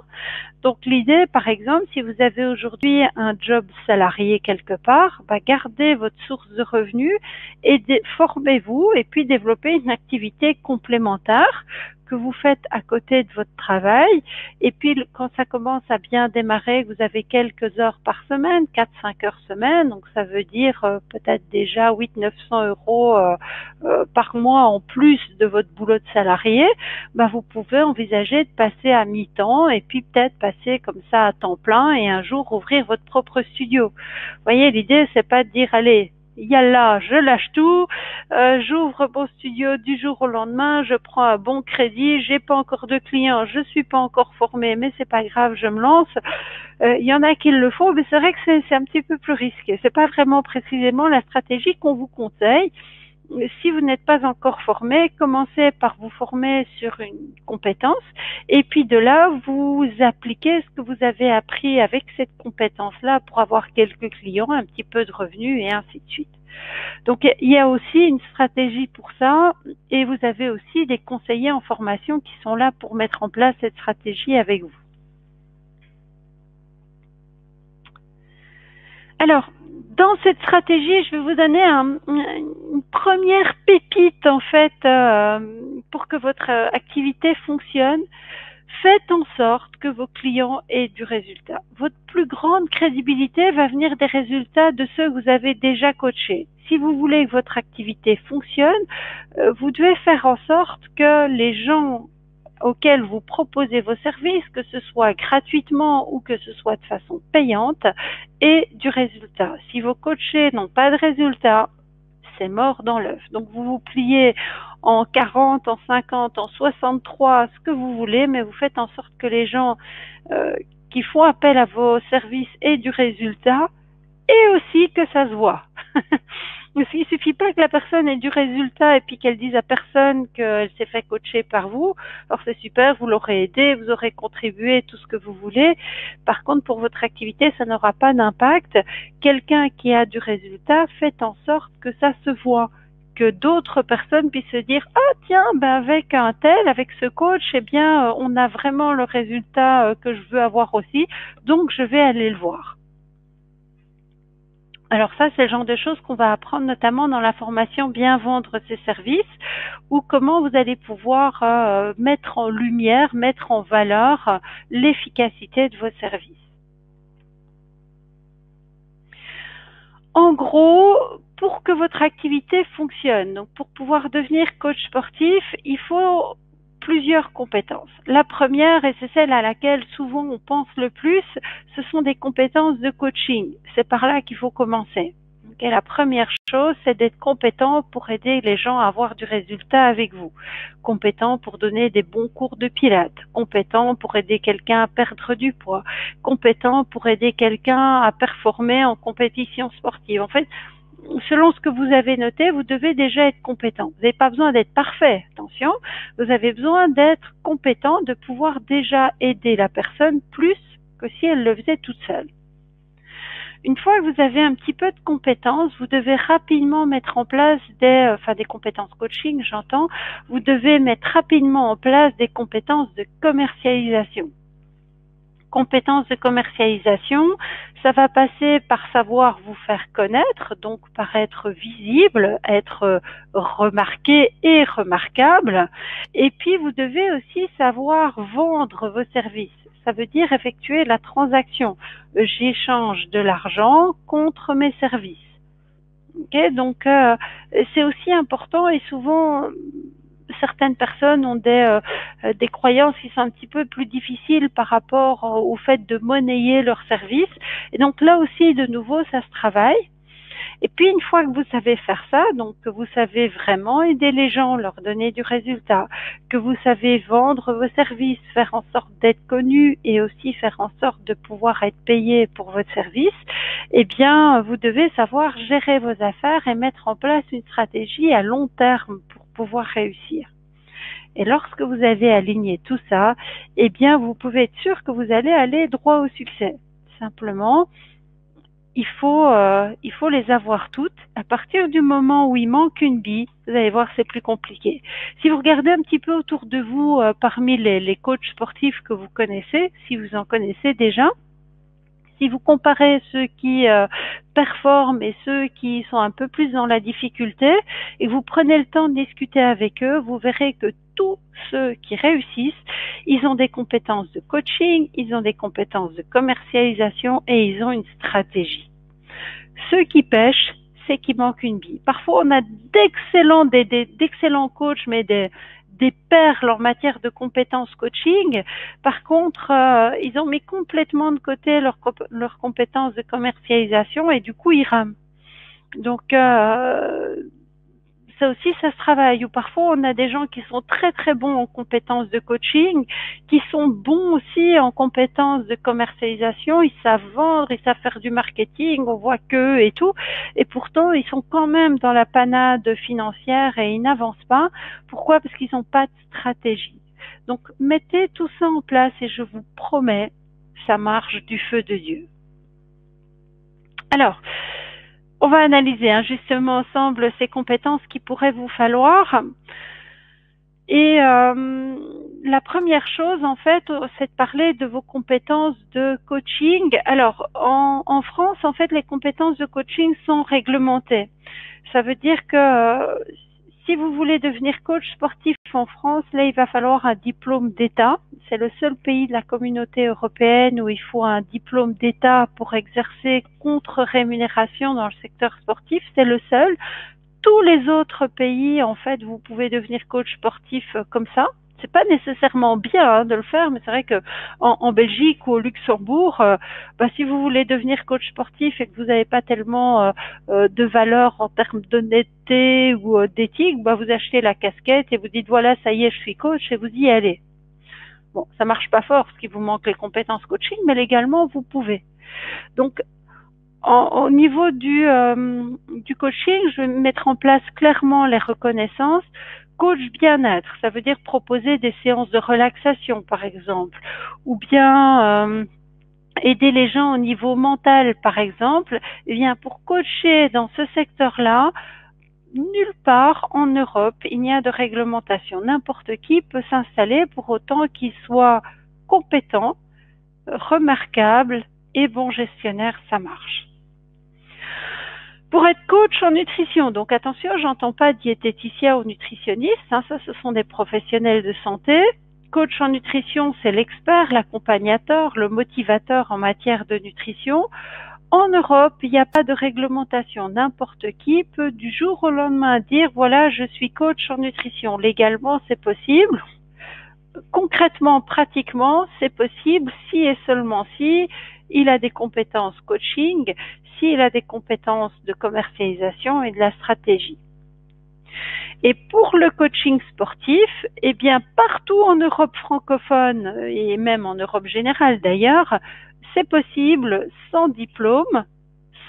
[SPEAKER 1] Donc l'idée, par exemple, si vous avez aujourd'hui un job salarié quelque part, gardez votre source de revenus et formez-vous et puis développez une activité complémentaire que vous faites à côté de votre travail. Et puis quand ça commence à bien démarrer, vous avez quelques heures par semaine, 4-5 heures semaine, donc ça veut dire peut-être déjà 800-900 € par mois en plus de votre boulot de salarié, vous pouvez envisager de passer à mi-temps et puis peut-être passer comme ça à temps plein et un jour ouvrir votre propre studio. Vous voyez, l'idée c'est pas de dire allez, yallah, je lâche tout, j'ouvre mon studio du jour au lendemain, je prends un bon crédit, j'ai pas encore de clients, je suis pas encore formée, mais c'est pas grave, je me lance. Il y en a qui le font, mais c'est vrai que c'est un petit peu plus risqué. C'est pas vraiment précisément la stratégie qu'on vous conseille. si vous n'êtes pas encore formé, commencez par vous former sur une compétence et puis de là, vous appliquez ce que vous avez appris avec cette compétence-là pour avoir quelques clients, un petit peu de revenus et ainsi de suite. Donc, il y a aussi une stratégie pour ça et vous avez aussi des conseillers en formation qui sont là pour mettre en place cette stratégie avec vous. Alors, dans cette stratégie, je vais vous donner une première pépite en fait pour que votre activité fonctionne. Faites en sorte que vos clients aient du résultat. Votre plus grande crédibilité va venir des résultats de ceux que vous avez déjà coachés. Si vous voulez que votre activité fonctionne, vous devez faire en sorte que les gens auxquels vous proposez vos services, que ce soit gratuitement ou que ce soit de façon payante, aient du résultat. Si vos coachés n'ont pas de résultat, c'est mort dans l'œuf. Donc vous vous pliez en 40, en 50, en 63, ce que vous voulez, mais vous faites en sorte que les gens qui font appel à vos services aient du résultat et aussi que ça se voit. Il ne suffit pas que la personne ait du résultat et puis qu'elle dise à personne qu'elle s'est fait coacher par vous. Alors c'est super, vous l'aurez aidé, vous aurez contribué, tout ce que vous voulez. Par contre, pour votre activité, ça n'aura pas d'impact. Quelqu'un qui a du résultat, faites en sorte que ça se voit, que d'autres personnes puissent se dire « Ah tiens, ben avec un tel, avec ce coach, eh bien, on a vraiment le résultat que je veux avoir aussi, donc je vais aller le voir. » Alors ça, c'est le genre de choses qu'on va apprendre notamment dans la formation Bien vendre ses services, ou comment vous allez pouvoir mettre en lumière, mettre en valeur l'efficacité de vos services. En gros, pour que votre activité fonctionne, donc pour pouvoir devenir coach sportif, il faut plusieurs compétences. La première, et c'est celle à laquelle souvent on pense le plus, ce sont des compétences de coaching. C'est par là qu'il faut commencer. Okay, la première chose, c'est d'être compétent pour aider les gens à avoir du résultat avec vous. Compétent pour donner des bons cours de pilates. Compétent pour aider quelqu'un à perdre du poids. Compétent pour aider quelqu'un à performer en compétition sportive. En fait, selon ce que vous avez noté, vous devez déjà être compétent. Vous n'avez pas besoin d'être parfait, attention. Vous avez besoin d'être compétent, de pouvoir déjà aider la personne plus que si elle le faisait toute seule. Une fois que vous avez un petit peu de compétences, vous devez rapidement mettre en place des compétences coaching, j'entends. Vous devez mettre rapidement en place des compétences de commercialisation. Compétences de commercialisation, ça va passer par savoir vous faire connaître, donc par être visible, être remarqué et remarquable. Et puis vous devez aussi savoir vendre vos services. Ça veut dire effectuer la transaction. J'échange de l'argent contre mes services. Okay, donc c'est aussi important et souvent certaines personnes ont des croyances qui sont un petit peu plus difficiles par rapport au fait de monnayer leurs services. Et donc là aussi, de nouveau, ça se travaille. Et puis, une fois que vous savez faire ça, donc que vous savez vraiment aider les gens, leur donner du résultat, que vous savez vendre vos services, faire en sorte d'être connu et aussi faire en sorte de pouvoir être payé pour votre service, eh bien, vous devez savoir gérer vos affaires et mettre en place une stratégie à long terme pour pouvoir réussir. Et lorsque vous avez aligné tout ça, eh bien, vous pouvez être sûr que vous allez aller droit au succès. Simplement, il faut les avoir toutes. À partir du moment où il manque une bille, vous allez voir, c'est plus compliqué. Si vous regardez un petit peu autour de vous, parmi les coachs sportifs que vous connaissez, si vous en connaissez déjà, si vous comparez ceux qui performent et ceux qui sont un peu plus dans la difficulté, et vous prenez le temps de discuter avec eux, vous verrez que tous ceux qui réussissent, ils ont des compétences de coaching, ils ont des compétences de commercialisation et ils ont une stratégie. Ceux qui pêchent, c'est qu'il manque une bille. Parfois, on a d'excellents coachs, mais des perles en matière de compétences coaching. Par contre, ils ont mis complètement de côté leurs compétences de commercialisation et du coup, ils rament. Donc, ça aussi, ça se travaille. Ou parfois, on a des gens qui sont très très bons en compétences de coaching, qui sont bons aussi en compétences de commercialisation. Ils savent vendre, ils savent faire du marketing, on voit qu'eux et tout. Et pourtant, ils sont quand même dans la panade financière et ils n'avancent pas. Pourquoi? Parce qu'ils n'ont pas de stratégie. Donc, mettez tout ça en place et je vous promets, ça marche du feu de Dieu. Alors, on va analyser justement ensemble ces compétences qui pourraient vous falloir. Et la première chose, en fait, c'est de parler de vos compétences de coaching. Alors, en France, en fait, les compétences de coaching sont réglementées. Ça veut dire que si vous voulez devenir coach sportif en France, là, il va falloir un diplôme d'État. C'est le seul pays de la communauté européenne où il faut un diplôme d'État pour exercer contre rémunération dans le secteur sportif. C'est le seul. Tous les autres pays, en fait, vous pouvez devenir coach sportif comme ça. C'est pas nécessairement bien de le faire, mais c'est vrai que en Belgique ou au Luxembourg, si vous voulez devenir coach sportif et que vous n'avez pas tellement de valeur en termes d'honnêteté ou d'éthique, vous achetez la casquette et vous dites voilà, ça y est, je suis coach et vous y allez. Bon, ça marche pas fort parce qu'il vous manque les compétences coaching, mais légalement vous pouvez. Donc au niveau du coaching, je vais mettre en place clairement les reconnaissances. Coach bien-être, ça veut dire proposer des séances de relaxation, par exemple, ou bien aider les gens au niveau mental, par exemple. Eh bien, pour coacher dans ce secteur-là, nulle part en Europe, il n'y a de réglementation. N'importe qui peut s'installer pour autant qu'il soit compétent, remarquable et bon gestionnaire, ça marche. Pour être coach en nutrition, donc attention, j'entends pas diététicien ou nutritionniste, ça ce sont des professionnels de santé. Coach en nutrition, c'est l'expert, l'accompagnateur, le motivateur en matière de nutrition. En Europe, il n'y a pas de réglementation. N'importe qui peut du jour au lendemain dire voilà, je suis coach en nutrition. Légalement, c'est possible. Concrètement, pratiquement, c'est possible si et seulement si il a des compétences coaching, s'il a des compétences de commercialisation et de la stratégie. Et pour le coaching sportif, eh bien, partout en Europe francophone et même en Europe générale d'ailleurs, c'est possible sans diplôme,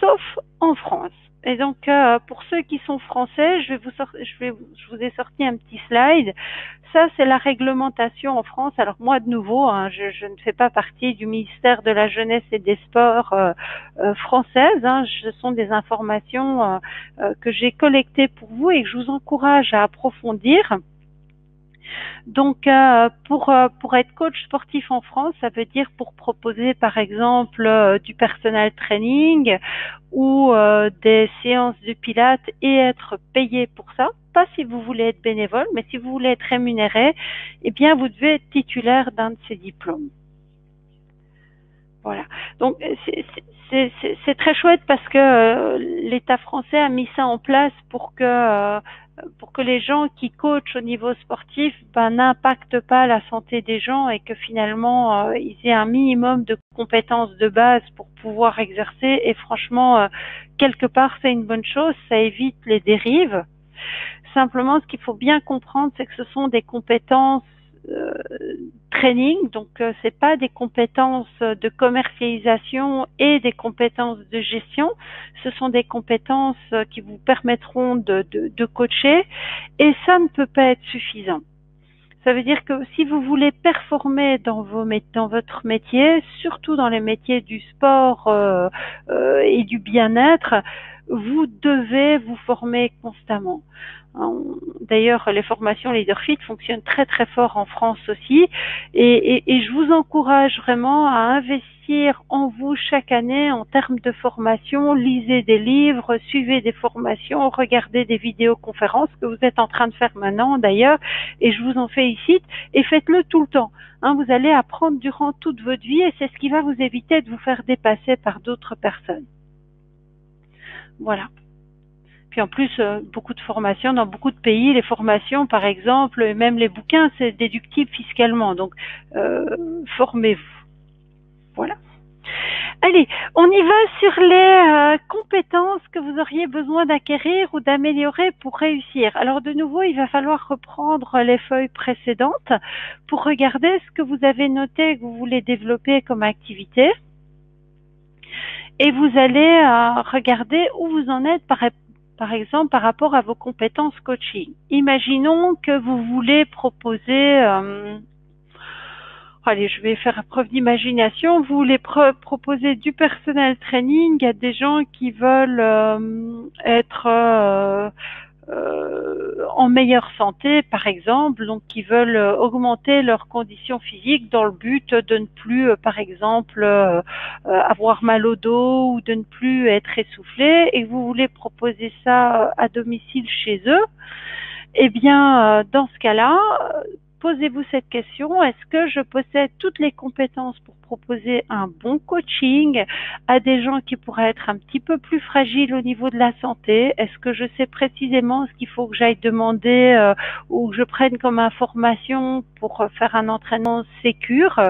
[SPEAKER 1] sauf en France. Et donc, pour ceux qui sont français, je vous ai sorti un petit slide. Ça, c'est la réglementation en France. Alors moi, de nouveau, je ne fais pas partie du ministère de la Jeunesse et des Sports française. Ce sont des informations que j'ai collectées pour vous et que je vous encourage à approfondir. Donc, pour être coach sportif en France, ça veut dire pour proposer, par exemple, du personal training ou des séances de pilates et être payé pour ça. Pas si vous voulez être bénévole, mais si vous voulez être rémunéré, eh bien, vous devez être titulaire d'un de ces diplômes. Voilà. Donc, c'est très chouette parce que l'État français a mis ça en place pour que les gens qui coachent au niveau sportif n'impactent pas la santé des gens et que finalement ils aient un minimum de compétences de base pour pouvoir exercer. Et franchement, quelque part, c'est une bonne chose, ça évite les dérives. Simplement, ce qu'il faut bien comprendre, c'est que ce sont des compétences training, donc c'est pas des compétences de commercialisation et des compétences de gestion, ce sont des compétences qui vous permettront de coacher et ça ne peut pas être suffisant. Ça veut dire que si vous voulez performer dans votre métier, surtout dans les métiers du sport et du bien-être, vous devez vous former constamment. D'ailleurs, les formations Leaderfit fonctionnent très très fort en France aussi et je vous encourage vraiment à investir en vous chaque année en termes de formation. Lisez des livres, suivez des formations, regardez des vidéoconférences que vous êtes en train de faire maintenant d'ailleurs et je vous en félicite et faites-le tout le temps. Vous allez apprendre durant toute votre vie et c'est ce qui va vous éviter de vous faire dépasser par d'autres personnes. Voilà. Puis en plus, beaucoup de formations dans beaucoup de pays, les formations par exemple, et même les bouquins, c'est déductible fiscalement. Donc, formez-vous. Voilà. Allez, on y va sur les compétences que vous auriez besoin d'acquérir ou d'améliorer pour réussir. Alors de nouveau, il va falloir reprendre les feuilles précédentes pour regarder ce que vous avez noté que vous voulez développer comme activité. Et vous allez regarder où vous en êtes par exemple par rapport à vos compétences coaching. Imaginons que vous voulez proposer allez, je vais faire preuve d'imagination. Vous voulez proposer du personnel training à des gens qui veulent être en meilleure santé, par exemple, donc qui veulent augmenter leurs conditions physiques dans le but de ne plus, par exemple, avoir mal au dos ou de ne plus être essoufflé, et que vous voulez proposer ça à domicile chez eux. Eh bien, dans ce cas-là, posez-vous cette question, est-ce que je possède toutes les compétences pour proposer un bon coaching à des gens qui pourraient être un petit peu plus fragiles au niveau de la santé? Est-ce que je sais précisément ce qu'il faut que j'aille demander ou que je prenne comme information pour faire un entraînement sécure?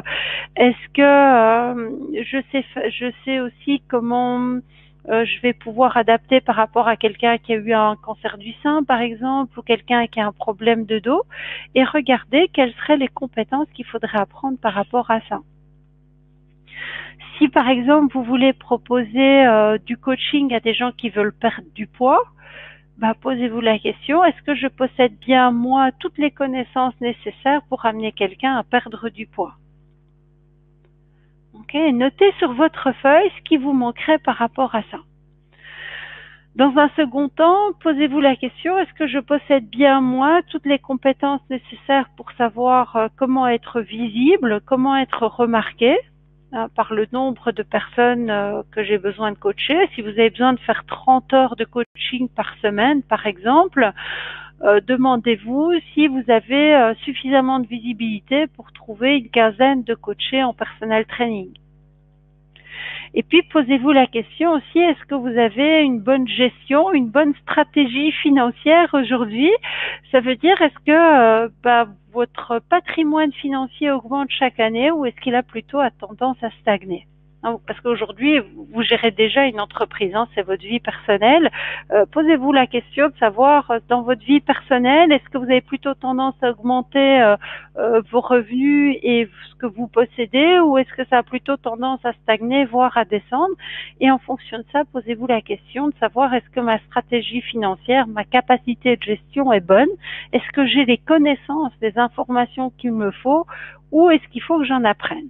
[SPEAKER 1] Est-ce que je sais aussi comment je vais pouvoir adapter par rapport à quelqu'un qui a eu un cancer du sein, par exemple, ou quelqu'un qui a un problème de dos, et regarder quelles seraient les compétences qu'il faudrait apprendre par rapport à ça. Si, par exemple, vous voulez proposer du coaching à des gens qui veulent perdre du poids, posez-vous la question, est-ce que je possède bien, moi, toutes les connaissances nécessaires pour amener quelqu'un à perdre du poids? Okay. Notez sur votre feuille ce qui vous manquerait par rapport à ça. Dans un second temps, posez-vous la question, est-ce que je possède bien, moi, toutes les compétences nécessaires pour savoir comment être visible, comment être remarqué par le nombre de personnes que j'ai besoin de coacher? Si vous avez besoin de faire 30 heures de coaching par semaine, par exemple, demandez-vous si vous avez suffisamment de visibilité pour trouver une quinzaine de coachés en personnel training. Et puis, posez-vous la question aussi, est-ce que vous avez une bonne gestion, une bonne stratégie financière aujourd'hui? Ça veut dire, est-ce que votre patrimoine financier augmente chaque année ou est-ce qu'il a plutôt tendance à stagner? Parce qu'aujourd'hui, vous gérez déjà une entreprise, c'est votre vie personnelle. Posez-vous la question de savoir, dans votre vie personnelle, est-ce que vous avez plutôt tendance à augmenter vos revenus et ce que vous possédez, ou est-ce que ça a plutôt tendance à stagner, voire à descendre? Et en fonction de ça, posez-vous la question de savoir, est-ce que ma stratégie financière, ma capacité de gestion est bonne? Est-ce que j'ai les connaissances, les informations qu'il me faut, ou est-ce qu'il faut que j'en apprenne?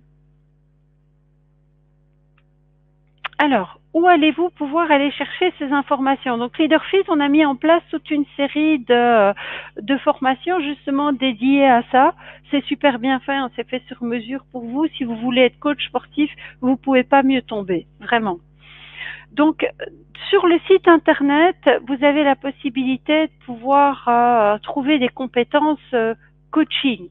[SPEAKER 1] Alors, où allez-vous pouvoir aller chercher ces informations? Donc, LeaderFit, on a mis en place toute une série de formations justement dédiées à ça. C'est super bien fait, c'est fait sur mesure pour vous. Si vous voulez être coach sportif, vous pouvez pas mieux tomber, vraiment. Donc, sur le site internet, vous avez la possibilité de pouvoir trouver des compétences coaching.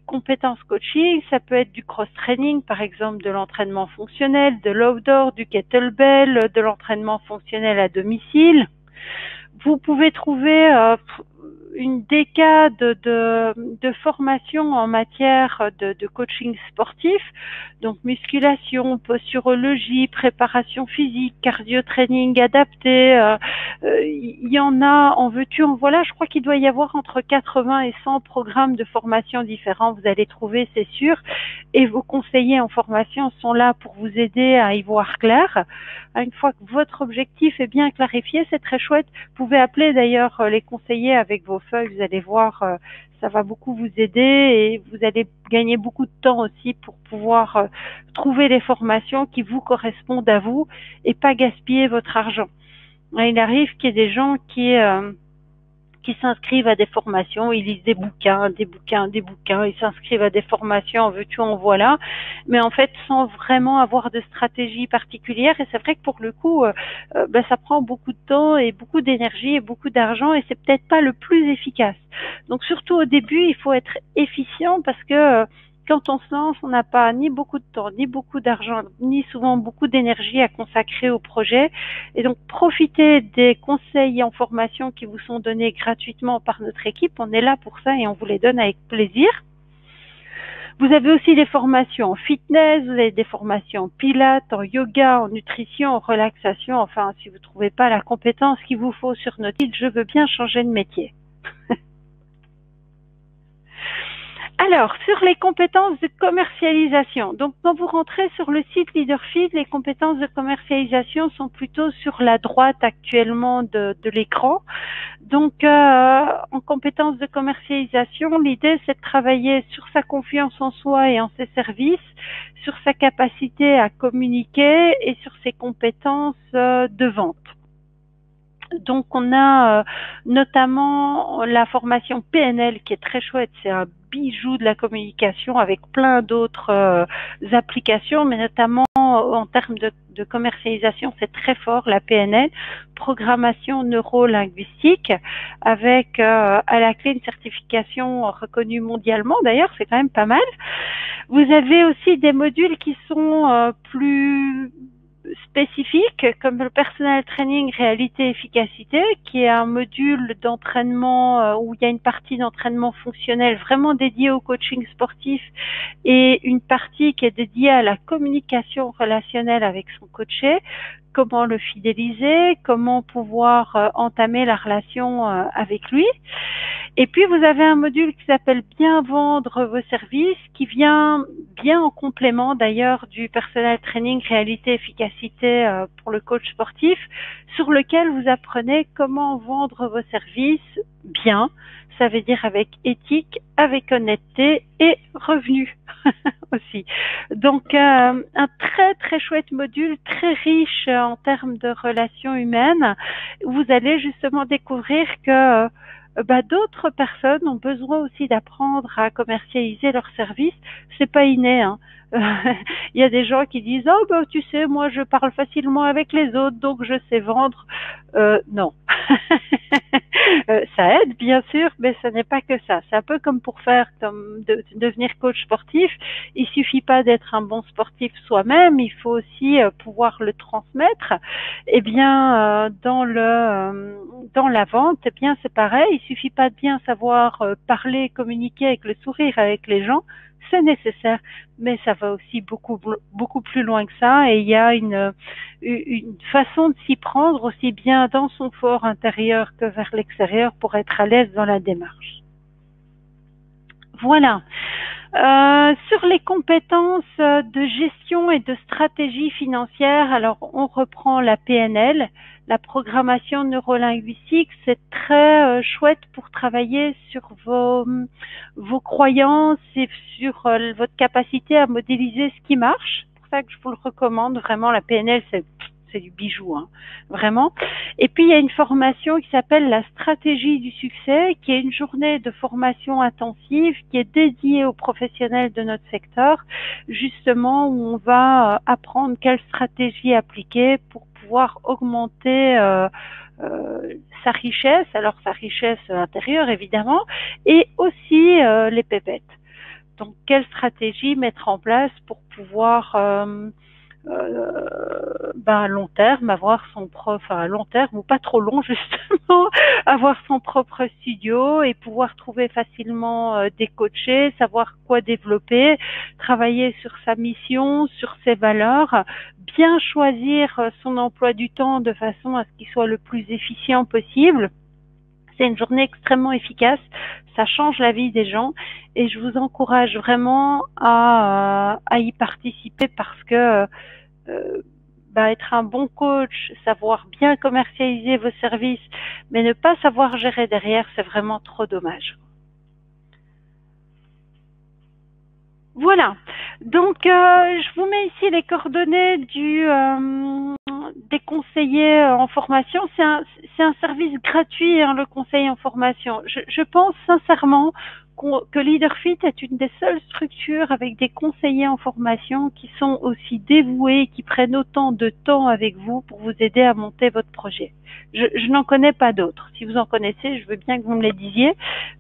[SPEAKER 1] Compétences coaching, ça peut être du cross-training, par exemple de l'entraînement fonctionnel, de l'outdoor, du kettlebell, de l'entraînement fonctionnel à domicile. Vous pouvez trouver une décade de formation en matière de coaching sportif, donc musculation, posturologie, préparation physique, cardio-training adapté. Il y en a en veux-tu, en voilà. Je crois qu'il doit y avoir entre 80 et 100 programmes de formation différents. Vous allez trouver, c'est sûr. Et vos conseillers en formation sont là pour vous aider à y voir clair. Une fois que votre objectif est bien clarifié, c'est très chouette. Vous pouvez appeler d'ailleurs les conseillers avec vos feuilles. Vous allez voir, ça va beaucoup vous aider et vous allez gagner beaucoup de temps aussi pour pouvoir trouver les formations qui vous correspondent à vous et pas gaspiller votre argent. Il arrive qu'il y ait des gens qui s'inscrivent à des formations, ils lisent des bouquins, ils s'inscrivent à des formations, en veux-tu, en voilà, mais en fait sans vraiment avoir de stratégie particulière. Et c'est vrai que pour le coup, ça prend beaucoup de temps et beaucoup d'énergie et beaucoup d'argent, et c'est peut-être pas le plus efficace. Donc surtout au début, il faut être efficient parce que quand on se lance, on n'a pas ni beaucoup de temps, ni beaucoup d'argent, ni souvent beaucoup d'énergie à consacrer au projet. Et donc, profitez des conseils en formation qui vous sont donnés gratuitement par notre équipe. On est là pour ça et on vous les donne avec plaisir. Vous avez aussi des formations en fitness, vous avez des formations en pilates, en yoga, en nutrition, en relaxation. Enfin, si vous ne trouvez pas la compétence qu'il vous faut sur notre site, je veux bien changer de métier. Alors, sur les compétences de commercialisation. Donc, quand vous rentrez sur le site Leaderfit, les compétences de commercialisation sont plutôt sur la droite actuellement de l'écran. Donc, en compétences de commercialisation, l'idée, c'est de travailler sur sa confiance en soi et en ses services, sur sa capacité à communiquer et sur ses compétences de vente. Donc, on a notamment la formation PNL qui est très chouette. C'est un bijou de la communication avec plein d'autres applications, mais notamment en termes de commercialisation, c'est très fort, la PNL, programmation neuro-linguistique, avec à la clé une certification reconnue mondialement. D'ailleurs, c'est quand même pas mal. Vous avez aussi des modules qui sont plus spécifiques, comme le personnel training réalité efficacité, qui est un module d'entraînement où il y a une partie d'entraînement fonctionnel vraiment dédiée au coaching sportif et une partie qui est dédiée à la communication relationnelle avec son coaché, comment le fidéliser, comment pouvoir entamer la relation avec lui. Et puis, vous avez un module qui s'appelle Bien vendre vos services, qui vient bien en complément d'ailleurs du personnel training réalité efficacité pour le coach sportif, sur lequel vous apprenez comment vendre vos services bien, ça veut dire avec éthique, avec honnêteté et revenu aussi. Donc, un très très chouette module, très riche en termes de relations humaines. Vous allez justement découvrir que d'autres personnes ont besoin aussi d'apprendre à commercialiser leurs services. C'est pas inné, hein. Il y a des gens qui disent tu sais, moi je parle facilement avec les autres, donc je sais vendre. Non. Ça aide bien sûr, mais ce n'est pas que ça. C'est un peu comme pour devenir coach sportif. Il suffit pas d'être un bon sportif soi-même, il faut aussi pouvoir le transmettre. Eh bien, dans la vente, eh bien c'est pareil. Il suffit pas de bien savoir parler, communiquer avec le sourire avec les gens. C'est nécessaire, mais ça va aussi beaucoup plus loin que ça, et il y a une façon de s'y prendre aussi bien dans son fort intérieur que vers l'extérieur pour être à l'aise dans la démarche. Voilà. Sur les compétences de gestion et de stratégie financière, alors on reprend la PNL, la programmation neurolinguistique. C'est très chouette pour travailler sur vos croyances et sur votre capacité à modéliser ce qui marche. C'est pour ça que je vous le recommande vraiment. La PNL, c'est du bijou, hein, vraiment. Et puis, il y a une formation qui s'appelle la stratégie du succès, qui est une journée de formation intensive qui est dédiée aux professionnels de notre secteur, justement, où on va apprendre quelle stratégie appliquer pour pouvoir augmenter sa richesse, alors sa richesse intérieure, évidemment, et aussi les pépettes. Donc, quelle stratégie mettre en place pour pouvoir à long terme, avoir à long terme ou pas trop long justement, avoir son propre studio et pouvoir trouver facilement des coachés, savoir quoi développer, travailler sur sa mission, sur ses valeurs, bien choisir son emploi du temps de façon à ce qu'il soit le plus efficient possible. C'est une journée extrêmement efficace, ça change la vie des gens et je vous encourage vraiment à y participer parce que être un bon coach, savoir bien commercialiser vos services, mais ne pas savoir gérer derrière, c'est vraiment trop dommage. Voilà. Donc, je vous mets ici les coordonnées des conseillers en formation. C'est un service gratuit, hein, le conseil en formation. Je pense sincèrement que Leaderfit est une des seules structures avec des conseillers en formation qui sont aussi dévoués, qui prennent autant de temps avec vous pour vous aider à monter votre projet. Je n'en connais pas d'autres. Si vous en connaissez, je veux bien que vous me les disiez,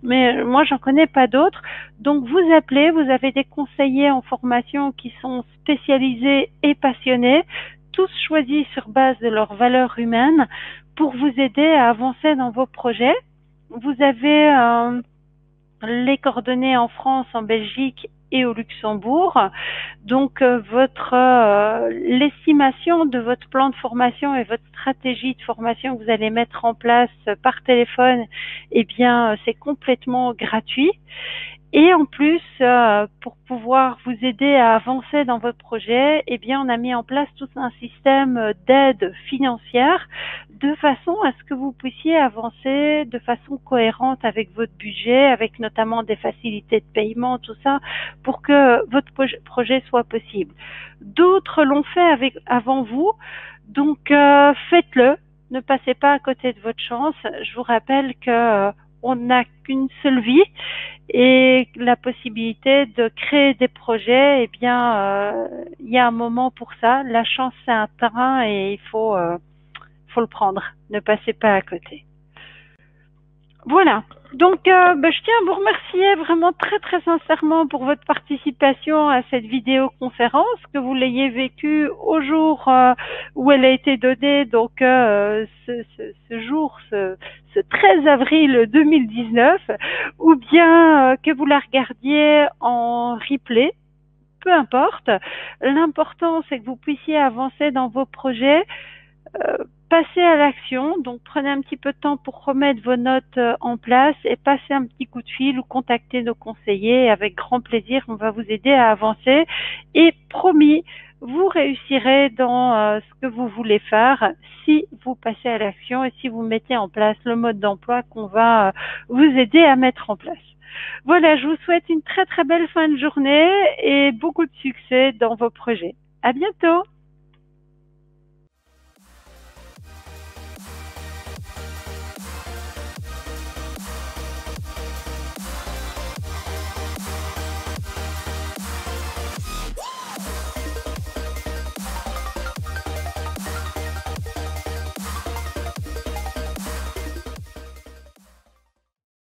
[SPEAKER 1] mais moi, j'en connais pas d'autres. Donc, vous appelez, vous avez des conseillers en formation qui sont spécialisés et passionnés, tous choisis sur base de leurs valeurs humaines pour vous aider à avancer dans vos projets. Vous avez les coordonnées en France, en Belgique et au Luxembourg. Donc, l'estimation de votre plan de formation et votre stratégie de formation que vous allez mettre en place par téléphone, eh bien, c'est complètement gratuit. Et en plus, pour pouvoir vous aider à avancer dans votre projet, eh bien, on a mis en place tout un système d'aide financière de façon à ce que vous puissiez avancer de façon cohérente avec votre budget, avec notamment des facilités de paiement, tout ça, pour que votre projet soit possible. D'autres l'ont fait avant vous, donc faites-le. Ne passez pas à côté de votre chance. Je vous rappelle que on n'a qu'une seule vie et la possibilité de créer des projets, eh bien, il y a un moment pour ça. La chance, c'est un terrain et il faut le prendre. Ne passez pas à côté. Voilà. Donc, je tiens à vous remercier vraiment très très sincèrement pour votre participation à cette vidéoconférence, que vous l'ayez vécue au jour où elle a été donnée, donc ce jour, ce 13 avril 2019, ou bien que vous la regardiez en replay, peu importe. L'important, c'est que vous puissiez avancer dans vos projets. Passez à l'action, donc prenez un petit peu de temps pour remettre vos notes en place et passez un petit coup de fil ou contactez nos conseillers. Avec grand plaisir, on va vous aider à avancer et promis, vous réussirez dans ce que vous voulez faire si vous passez à l'action et si vous mettez en place le mode d'emploi qu'on va vous aider à mettre en place. Voilà, je vous souhaite une très très belle fin de journée et beaucoup de succès dans vos projets. À bientôt!